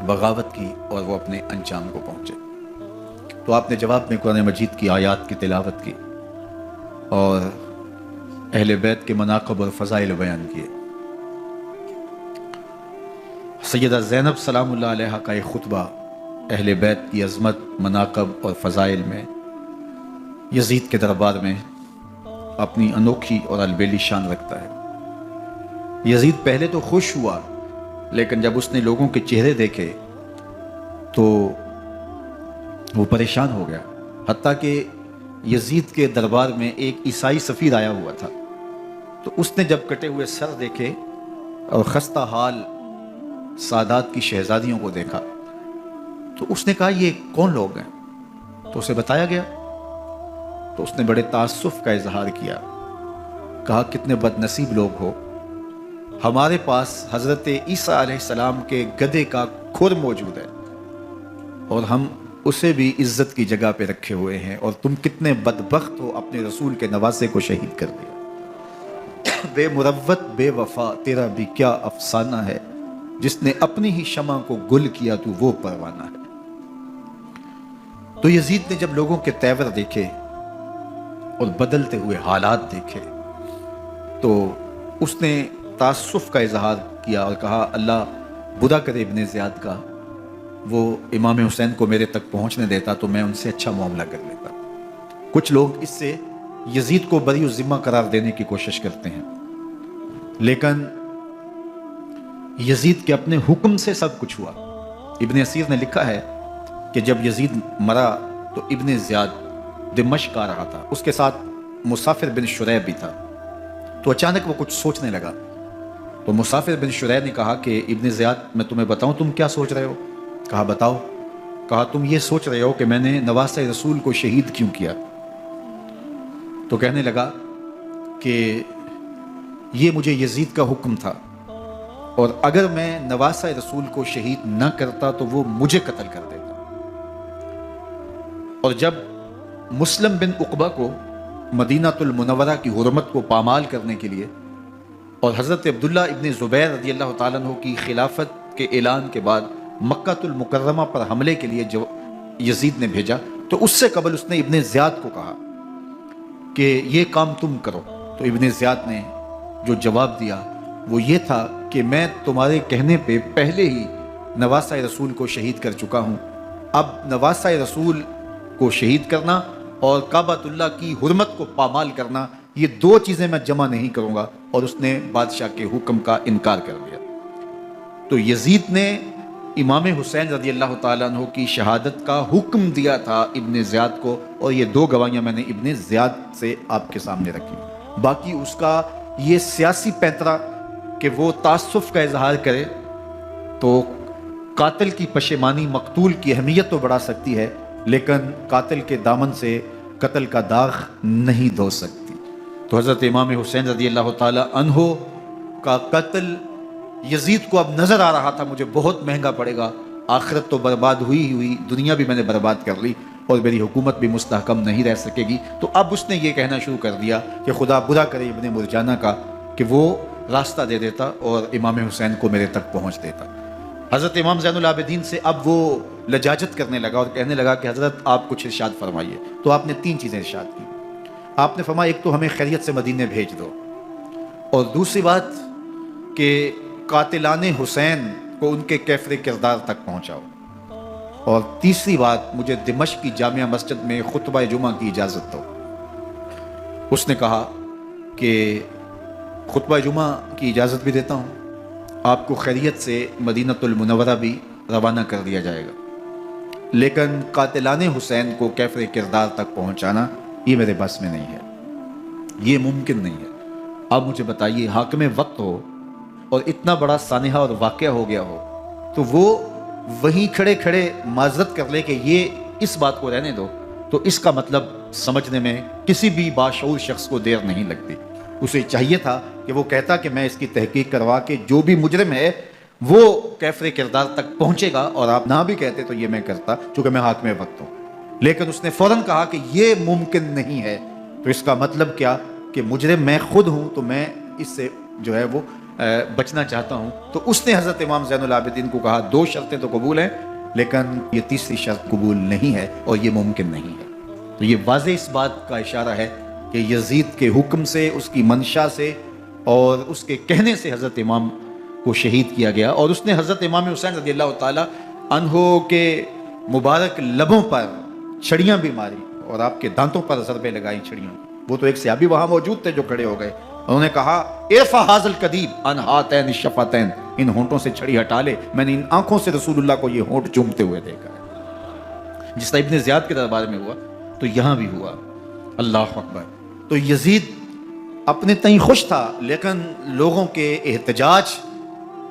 بغاوت کی اور وہ اپنے انجام کو پہنچے۔ تو آپ نے جواب میں قرآن مجید کی آیات کی تلاوت کی اور اہل بیت کے مناقب اور فضائل بیان کیے۔ سیدہ زینب سلام اللہ علیہ کا ایک خطبہ اہل بیت کی عظمت، مناقب اور فضائل میں یزید کے دربار میں اپنی انوکھی اور البیلی شان رکھتا ہے۔ یزید پہلے تو خوش ہوا، لیکن جب اس نے لوگوں کے چہرے دیکھے تو وہ پریشان ہو گیا، حتیٰ کہ یزید کے دربار میں ایک عیسائی سفیر آیا ہوا تھا۔ تو اس نے جب کٹے ہوئے سر دیکھے اور خستہ حال سادات کی شہزادیوں کو دیکھا تو اس نے کہا یہ کون لوگ ہیں؟ تو اسے بتایا گیا۔ تو اس نے بڑے تاسف کا اظہار کیا، کہا کتنے بد نصیب لوگ ہو، ہمارے پاس حضرت عیسیٰ علیہ السلام کے گدھے کا کھر موجود ہے اور ہم اسے بھی عزت کی جگہ پہ رکھے ہوئے ہیں، اور تم کتنے بدبخت ہو، اپنے رسول کے نواسے کو شہید کر دیا۔ بے مروت بے وفا تیرا بھی کیا افسانہ ہے، جس نے اپنی ہی شمع کو گل کیا تو وہ پروانہ ہے۔ تو یزید نے جب لوگوں کے تیور دیکھے اور بدلتے ہوئے حالات دیکھے تو اس نے تعصف کا اظہار کیا اور کہا اللہ برا کرے ابن زیاد کا، وہ امام حسین کو میرے تک پہنچنے دیتا تو میں ان سے اچھا معاملہ کر لیتا۔ کچھ لوگ اس سے یزید کو بری الذمہ قرار دینے کی کوشش کرتے ہیں، لیکن یزید کے اپنے حکم سے سب کچھ ہوا۔ ابن اسیر نے لکھا ہے کہ جب یزید مرا تو ابن زیاد دمشق آ رہا تھا، اس کے ساتھ مسافر بن شریح بھی تھا۔ تو اچانک وہ کچھ سوچنے لگا، تو مسافر بن شریح نے کہا کہ ابن زیاد میں تمہیں بتاؤں تم کیا سوچ رہے ہو؟ کہا بتاؤ۔ کہا تم یہ سوچ رہے ہو کہ میں نے نواسہ رسول کو شہید کیوں کیا؟ تو کہنے لگا کہ یہ مجھے یزید کا حکم تھا، اور اگر میں نواسہ رسول کو شہید نہ کرتا تو وہ مجھے قتل کر دیتا۔ اور جب مسلم بن عقبہ کو مدینہ المنورہ کی حرمت کو پامال کرنے کے لیے اور حضرت عبداللہ ابن زبیر رضی اللہ تعالیٰ عنہ کی خلافت کے اعلان کے بعد مکہ المکرمہ پر حملے کے لیے جو یزید نے بھیجا، تو اس سے قبل اس نے ابن زیاد کو کہا کہ یہ کام تم کرو۔ تو ابن زیاد نے جو جواب دیا وہ یہ تھا کہ میں تمہارے کہنے پہ پہلے ہی نواسہ رسول کو شہید کر چکا ہوں، اب نواسہ رسول کو شہید کرنا اور کعبۃ اللہ کی حرمت کو پامال کرنا، یہ دو چیزیں میں جمع نہیں کروں گا۔ اور اس نے بادشاہ کے حکم کا انکار کر دیا۔ تو یزید نے امام حسین رضی اللہ تعالیٰ عنہ کی شہادت کا حکم دیا تھا ابن زیاد کو، اور یہ دو گواہیاں میں نے ابن زیاد سے آپ کے سامنے رکھی۔ باقی اس کا یہ سیاسی پینترا کہ وہ تعصب کا اظہار کرے تو قاتل کی پشیمانی مقتول کی اہمیت تو بڑھا سکتی ہے، لیکن قاتل کے دامن سے قتل کا داغ نہیں دھو سکتی۔ تو حضرت امام حسین رضی اللہ تعالیٰ عنہ کا قتل یزید کو اب نظر آ رہا تھا مجھے بہت مہنگا پڑے گا، آخرت تو برباد ہوئی ہی ہوئی، دنیا بھی میں نے برباد کر لی اور میری حکومت بھی مستحکم نہیں رہ سکے گی۔ تو اب اس نے یہ کہنا شروع کر دیا کہ خدا برا کرے ابن مرجانہ کا کہ وہ راستہ دے دیتا اور امام حسین کو میرے تک پہنچ دیتا۔ حضرت امام زین العابدین سے اب وہ لجاجت کرنے لگا اور کہنے لگا کہ حضرت آپ کچھ ارشاد فرمائیے۔ تو آپ نے تین چیزیں ارشاد کی۔ آپ نے فرمایا ایک تو ہمیں خیریت سے مدینے بھیج دو، اور دوسری بات کہ قاتلان حسین کو ان کے کیفر کردار تک پہنچاؤ، اور تیسری بات، مجھے دمشق کی جامعہ مسجد میں خطبہ جمعہ کی اجازت دو۔ اس نے کہا کہ خطبہ جمعہ کی اجازت بھی دیتا ہوں، آپ کو خیریت سے مدینۃ المنورہ بھی روانہ کر دیا جائے گا، لیکن قاتلان حسین کو کیفر کردار تک پہنچانا یہ میرے بس میں نہیں ہے، یہ ممکن نہیں ہے۔ اب مجھے بتائیے، حاکم وقت ہو اور اتنا بڑا سانحہ اور واقعہ ہو گیا ہو تو وہ وہیں کھڑے کھڑے معذرت کر لے کہ یہ اس بات کو رہنے دو، تو اس کا مطلب سمجھنے میں کسی بھی باشعور شخص کو دیر نہیں لگتی۔ اسے چاہیے تھا کہ وہ کہتا کہ میں اس کی تحقیق کروا کے جو بھی مجرم ہے وہ کیفر کردار تک پہنچے گا، اور آپ نہ بھی کہتے تو یہ میں کرتا چونکہ میں حاکم وقت ہوں۔ لیکن اس نے فوراً کہا کہ یہ ممکن نہیں ہے، تو اس کا مطلب کیا کہ مجرم میں خود ہوں، تو میں اس سے جو ہے وہ بچنا چاہتا ہوں۔ تو اس نے حضرت امام زین العابدین کو کہا 2 شرطیں تو قبول ہیں، لیکن یہ تیسری شرط قبول نہیں ہے اور یہ ممکن نہیں ہے۔ تو یہ واضح اس بات کا اشارہ ہے کہ یزید کے حکم سے، اس کی منشا سے اور اس کے کہنے سے حضرت امام کو شہید کیا گیا، اور اس نے حضرت امام حسین رضی اللہ تعالی عنہ کے مبارک لبوں پر چھڑیاں بھی ماری اور آپ کے دانتوں پر ضربیں لگائیں چھڑیوں۔ وہ تو ایک صحابی وہاں موجود تھے جو کھڑے ہو گئے، انہوں نے کہا ارفع ھذا القدیب عن ھاتین الشفتین، ان ہونٹوں سے چھڑی ہٹا لے، میں نے ان آنکھوں سے رسول اللہ کو یہ ہونٹ چومتے ہوئے دیکھا ہے۔ جس طرح ابن زیاد کے دربار میں ہوا تو یہاں بھی ہوا۔ اللہ اکبر۔ تو یزید اپنے تئیں خوش تھا، لیکن لوگوں کے احتجاج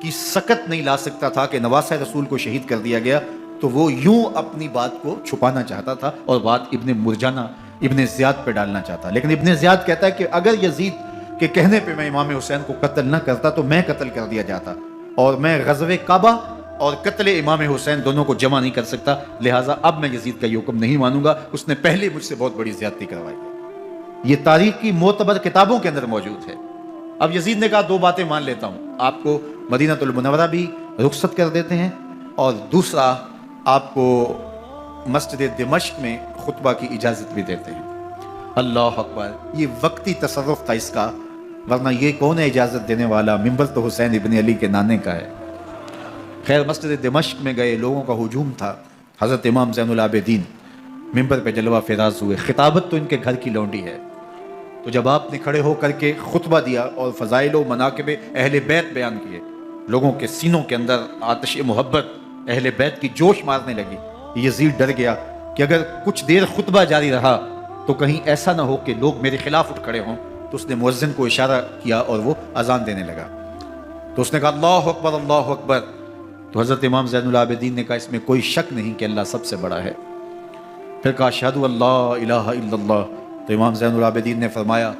کی سکت نہیں لا سکتا تھا کہ نواسہ رسول کو شہید کر دیا گیا، تو وہ یوں اپنی بات کو چھپانا چاہتا تھا اور بات ابن مرجانہ ابن زیاد پہ ڈالنا چاہتا۔ لیکن ابن زیاد کہتا ہے کہ اگر یزید کے کہنے پہ میں امام حسین کو قتل نہ کرتا تو میں قتل کر دیا جاتا، اور میں غزوہ کعبہ اور قتل امام حسین دونوں کو جمع نہیں کر سکتا، لہٰذا اب میں یزید کا یہ حکم نہیں مانوں گا، اس نے پہلے مجھ سے بہت بڑی زیادتی کروائی ہے۔ یہ تاریخ کی معتبر کتابوں کے اندر موجود ہے۔ اب یزید نے کہا 2 باتیں مان لیتا ہوں، آپ کو مدینۃ المنورہ بھی رخصت کر دیتے ہیں، اور دوسرا آپ کو مسجد دمشق میں خطبہ کی اجازت بھی دیتے ہیں۔ اللہ اکبر۔ یہ وقتی تصرف تھا اس کا، ورنہ یہ کون ہے اجازت دینے والا؟ منبر تو حسین ابن علی کے نانے کا ہے۔ خیر، مسجد دمشق میں گئے، لوگوں کا ہجوم تھا، حضرت امام زین العابدین منبر پہ جلوہ فراز ہوئے۔ خطابت تو ان کے گھر کی لونڈی ہے، تو جب آپ نے کھڑے ہو کر کے خطبہ دیا اور فضائل و مناقب اہل بیت بیان کیے، لوگوں کے سینوں کے اندر آتش محبت اہل بیت کی جوش مارنے لگی۔ یزید ڈر گیا کہ اگر کچھ دیر خطبہ جاری رہا تو کہیں ایسا نہ ہو کہ لوگ میرے خلاف اٹھ کھڑے ہوں، تو اس نے مؤذن کو اشارہ کیا اور وہ اذان دینے لگا۔ تو اس نے کہا اللہ اکبر اللہ اکبر، تو حضرت امام زین العابدین نے کہا اس میں کوئی شک نہیں کہ اللہ سب سے بڑا ہے۔ پھر کہا اشہد ان لا الہ الا اللہ، تو امام زین العابدین نے فرمایا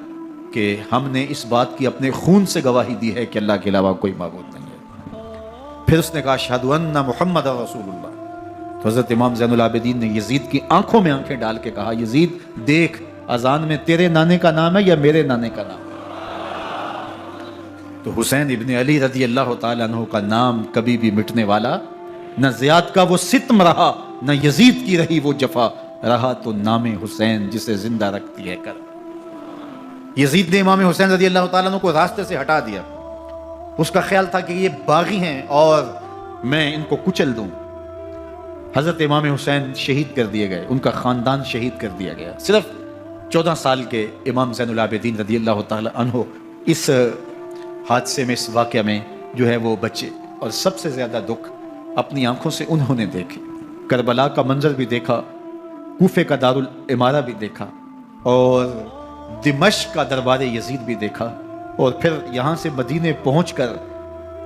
کہ ہم نے اس بات کی اپنے خون سے گواہی دی ہے کہ اللہ کے علاوہ کوئی معبود نہیں ہے۔ پھر اس نے کہا اشہد ان محمد رسول اللہ، تو حضرت امام زین العابدین نے یزید کی آنکھوں میں آنکھیں ڈال کے کہا یزید دیکھ، اذان میں تیرے نانے کا نام ہے یا میرے نانے کا نام ہے؟ تو حسین ابن علی رضی اللہ تعالیٰ عنہ کا نام کبھی بھی مٹنے والا نہ، زیاد کا وہ ستم رہا نہ یزید کی رہی وہ جفا، رہا تو نام حسین جسے زندہ رکھتی ہے کر۔ یزید نے امام حسین رضی اللہ تعالیٰ عنہ کو راستے سے ہٹا دیا، اس کا خیال تھا کہ یہ باغی ہیں اور میں ان کو کچل دوں۔ حضرت امام حسین شہید کر دیے گئے، ان کا خاندان شہید کر دیا گیا۔ صرف 14 سال کے امام زین العابدین رضی اللہ تعالیٰ عنہ اس حادثے میں، اس واقعہ میں جو ہے وہ بچے، اور سب سے زیادہ دکھ اپنی آنکھوں سے انہوں نے دیکھے۔ کربلا کا منظر بھی دیکھا، کوفے کا دارالعمارہ بھی دیکھا، اور دمشق کا دربار یزید بھی دیکھا، اور پھر یہاں سے مدینے پہنچ کر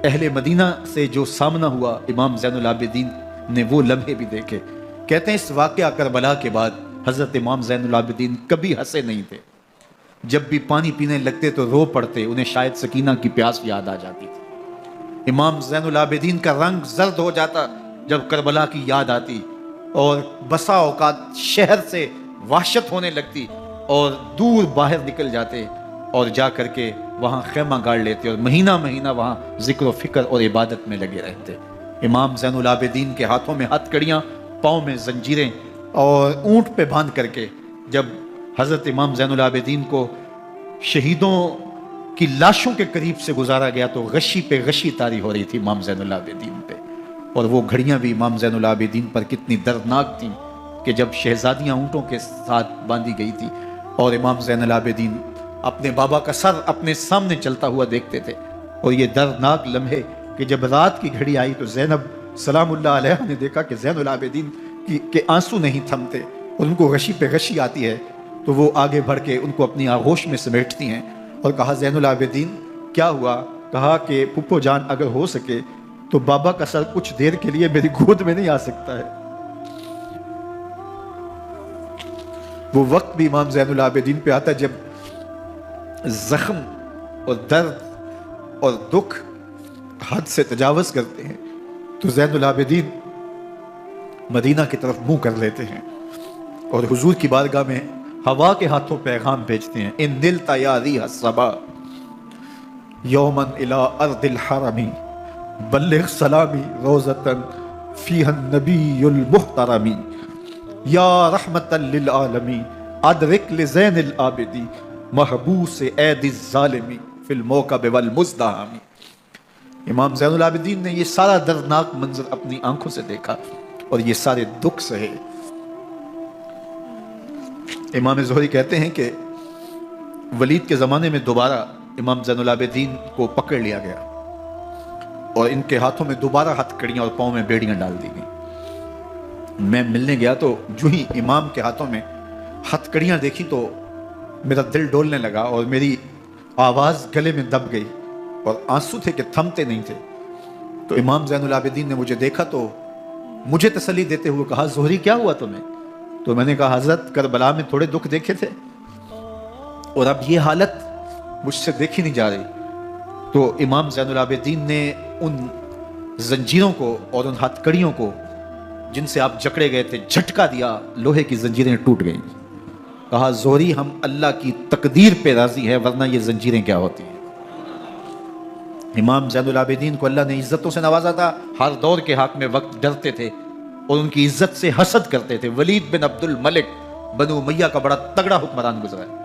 اہل مدینہ سے جو سامنا ہوا امام زین العابدین نے وہ لمحے بھی دیکھے۔ کہتے ہیں اس واقعہ کربلا کے بعد حضرت امام زین العابدین کبھی ہنسے نہیں تھے، جب بھی پانی پینے لگتے تو رو پڑتے، انہیں شاید سکینہ کی پیاس یاد آ جاتی تھی۔ امام زین العابدین کا رنگ زرد ہو جاتا جب کربلا کی یاد آتی، اور بسا اوقات شہر سے وحشت ہونے لگتی اور دور باہر نکل جاتے اور جا کر کے وہاں خیمہ گاڑ لیتے اور مہینہ مہینہ وہاں ذکر و فکر اور عبادت میں لگے رہتے۔ امام زین العابدین کے ہاتھوں میں ہتھ کڑیاں، پاؤں میں زنجیریں، اور اونٹ پہ باندھ کر کے جب حضرت امام زین العابدین کو شہیدوں کی لاشوں کے قریب سے گزارا گیا تو غشی پہ غشی طاری ہو رہی تھی امام زین العابدین پہ۔ اور وہ گھڑیاں بھی امام زین العابدین پر کتنی دردناک تھیں کہ جب شہزادیاں اونٹوں کے ساتھ باندھی گئی تھی اور امام زین العابدین اپنے بابا کا سر اپنے سامنے چلتا ہوا دیکھتے تھے، اور یہ دردناک لمحے کہ جب رات کی گھڑی آئی تو زینب سلام اللہ علیہ نے دیکھا کہ زین العابدین کے آنسو نہیں تھمتے اور ان کو غشی پہ غشی آتی ہے، تو وہ آگے بڑھ کے ان کو اپنی آغوش میں سمیٹتی ہیں اور کہا زین العابدین کیا ہوا؟ کہا کہ پھپھو جان اگر ہو سکے تو بابا کا سر کچھ دیر کے لیے میری گود میں نہیں آ سکتا ہے۔ وہ وقت بھی امام زین العابدین پہ آتا ہے جب زخم اور درد اور دکھ حد سے تجاوز کرتے ہیں تو زین العابدین مدینہ کی طرف منہ کر لیتے ہیں اور حضور کی بارگاہ میں ہوا کے ہاتھوں پیغام بھیجتے ہیں، ان نلت یا ریح الصبا یوما الی ارض الحرم بلغ سلامی روزتا فیہا النبی المحترم یا رحمتا للعالمین ادرک لزین العابدین محبوس عید الظالمی فی الموکب والمزدحم۔ امام زین العابدین نے یہ سارا دردناک منظر اپنی آنکھوں سے دیکھا اور یہ سارے دکھ سہے۔ امام زہری کہتے ہیں کہ ولید کے زمانے میں دوبارہ امام زین العابدین کو پکڑ لیا گیا اور ان کے ہاتھوں میں دوبارہ ہتھ کڑیاں اور پاؤں میں بیڑیاں ڈال دی گئیں۔ میں ملنے گیا تو جو ہی امام کے ہاتھوں میں ہتھ کڑیاں دیکھی تو میرا دل ڈولنے لگا اور میری آواز گلے میں دب گئی اور آنسو تھے کہ تھمتے نہیں تھے۔ تو امام زین العابدین نے مجھے دیکھا تو مجھے تسلی دیتے ہوئے کہا زہری کیا ہوا تمہیں؟ تو میں نے کہا حضرت کربلا میں تھوڑے دکھ دیکھے تھے اور اب یہ حالت مجھ سے دیکھی نہیں جا رہی۔ تو امام زین العابدین نے ان زنجیروں کو اور ان ہتھ کڑیوں کو جن سے آپ جکڑے گئے تھے جھٹکا دیا، لوہے کی زنجیریں ٹوٹ گئیں۔ کہا زہری ہم اللہ کی تقدیر پہ راضی ہے ورنہ یہ زنجیریں کیا ہوتی ہیں۔ امام زین العابدین کو اللہ نے عزتوں سے نوازا تھا، ہر دور کے حاکم وقت ڈرتے تھے اور ان کی عزت سے حسد کرتے تھے۔ ولید بن عبد الملک بنو امیہ کا بڑا تگڑا حکمران گزرا ہے۔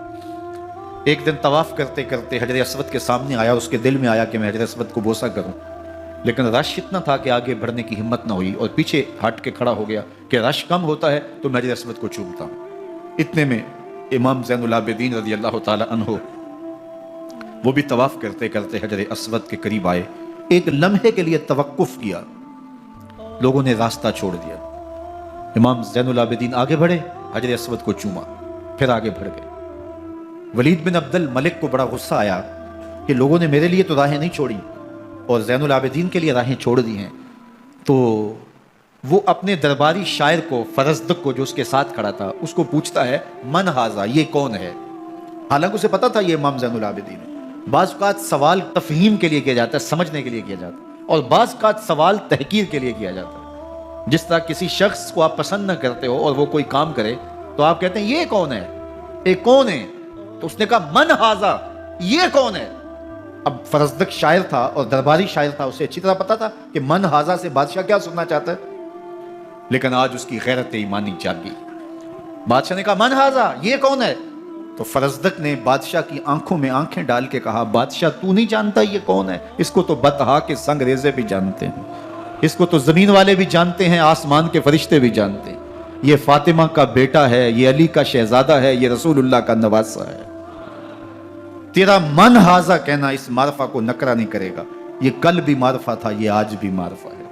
ایک دن طواف کرتے کرتے حجر اسود کے سامنے آیا، اس کے دل میں آیا کہ میں حجر اسود کو بوسہ کروں، لیکن رش اتنا تھا کہ آگے بڑھنے کی ہمت نہ ہوئی اور پیچھے ہٹ کے کھڑا ہو گیا کہ رش کم ہوتا ہے تو میں حجر اسود کو چومتا ہوں۔ اتنے میں امام زین العابدین رضی اللہ تعالی عنہ وہ بھی طواف کرتے کرتے حجر اسود کے قریب آئے، ایک لمحے کے لیے توقف کیا، لوگوں نے راستہ چھوڑ دیا۔ امام زین العابدین آگے بڑھے، حجر اسود کو چوما، پھر آگے بڑھ گئے۔ ولید بن عبد الملک کو بڑا غصہ آیا کہ لوگوں نے میرے لیے تو راہیں نہیں چھوڑی اور زین العابدین کے لیے راہیں چھوڑ دی ہیں۔ تو وہ اپنے درباری شاعر کو، فرزدق کو جو اس کے ساتھ کھڑا تھا، اس کو پوچھتا ہے من ھذا، یہ کون ہے؟ حالانکہ اسے پتا تھا یہ امام زین العابدین ہے۔ بعض اوقات سوال تفہیم کے لیے کیا جاتا ہے، سمجھنے کے لیے کیا جاتا ہے، اور بعض اوقات سوال تحقیر کے لیے کیا جاتا ہے۔ جس طرح کسی شخص کو آپ پسند نہ کرتے ہو اور وہ کوئی کام کرے تو آپ کہتے ہیں یہ کون ہے، یہ کون ہے؟ تو اس نے کہا من ھذا، یہ کون ہے؟ اب فرزدق شاعر تھا اور درباری شاعر تھا، اسے اچھی طرح پتا تھا کہ من ھذا سے بادشاہ کیا سننا چاہتا ہے، لیکن آج اس کی غیرت ایمانی جاگی۔ بادشاہ نے کہا من ھذا، یہ کون ہے؟ تو فرزدق نے بادشاہ کی آنکھوں میں آنکھیں ڈال کے کہا بادشاہ تو نہیں جانتا یہ کون ہے؟ اس کو تو بطحا کے سنگ ریزے بھی جانتے ہیں، اس کو تو زمین والے بھی جانتے ہیں، آسمان کے فرشتے بھی جانتے ہیں۔ یہ فاطمہ کا بیٹا ہے، یہ علی کا شہزادہ ہے، یہ رسول اللہ کا نواسہ ہے۔ تیرا من ھذا کہنا اس معرفہ کو نکرا نہیں کرے گا، یہ کل بھی معرفہ تھا، یہ آج بھی معرفہ ہے۔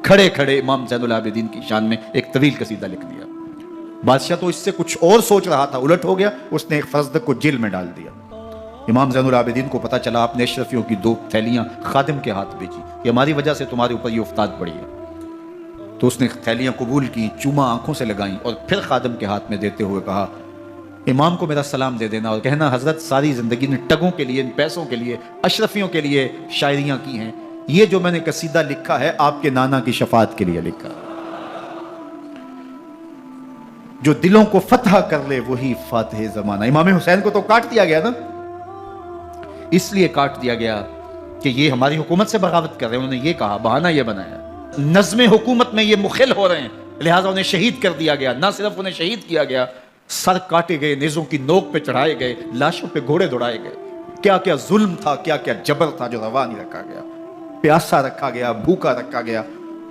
کھڑے کھڑے امام زین العابدین کی شان میں ایک طویل قصیدہ لکھ دیا۔ بادشاہ تو اس سے کچھ اور سوچ رہا تھا، الٹ ہو گیا، اس نے ایک فرزدق کو جیل میں ڈال دیا۔ امام زین العابدین کو پتا چلا، آپ نے اشرفیوں کی 2 تھیلیاں خادم کے ہاتھ بھیجی کہ ہماری وجہ سے تمہارے اوپر یہ افتاد پڑی ہے۔ تو اس نے تھیلیاں قبول کی، چوما آنکھوں سے لگائیں اور پھر خادم کے ہاتھ میں دیتے ہوئے کہا امام کو میرا سلام دے دینا اور کہنا حضرت ساری زندگی نے ٹگوں کے لیے، ان پیسوں کے لیے، اشرفیوں کے لیے شاعریاں کی ہیں، یہ جو میں نے قصیدہ لکھا ہے آپ کے نانا کی شفاعت کے لیے لکھا۔ جو دلوں کو فتح کر لے وہی فاتح زمانہ۔ امام حسین کو تو کاٹ دیا گیا نا، اس لیے کاٹ دیا گیا کہ یہ ہماری حکومت سے بغاوت کر رہے ہیں، انہوں نے یہ کہا، بہانہ یہ بنایا نظم حکومت میں یہ مخل ہو رہے ہیں، لہٰذا انہیں شہید کر دیا گیا۔ نہ صرف انہیں شہید کیا گیا، سر کاٹے گئے، نیزوں کی نوک پہ چڑھائے گئے، لاشوں پہ گھوڑے دوڑائے گئے۔ کیا کیا ظلم تھا، کیا کیا جبر تھا جو روا نہیں رکھا گیا، پیاسا رکھا گیا، بھوکا رکھا گیا،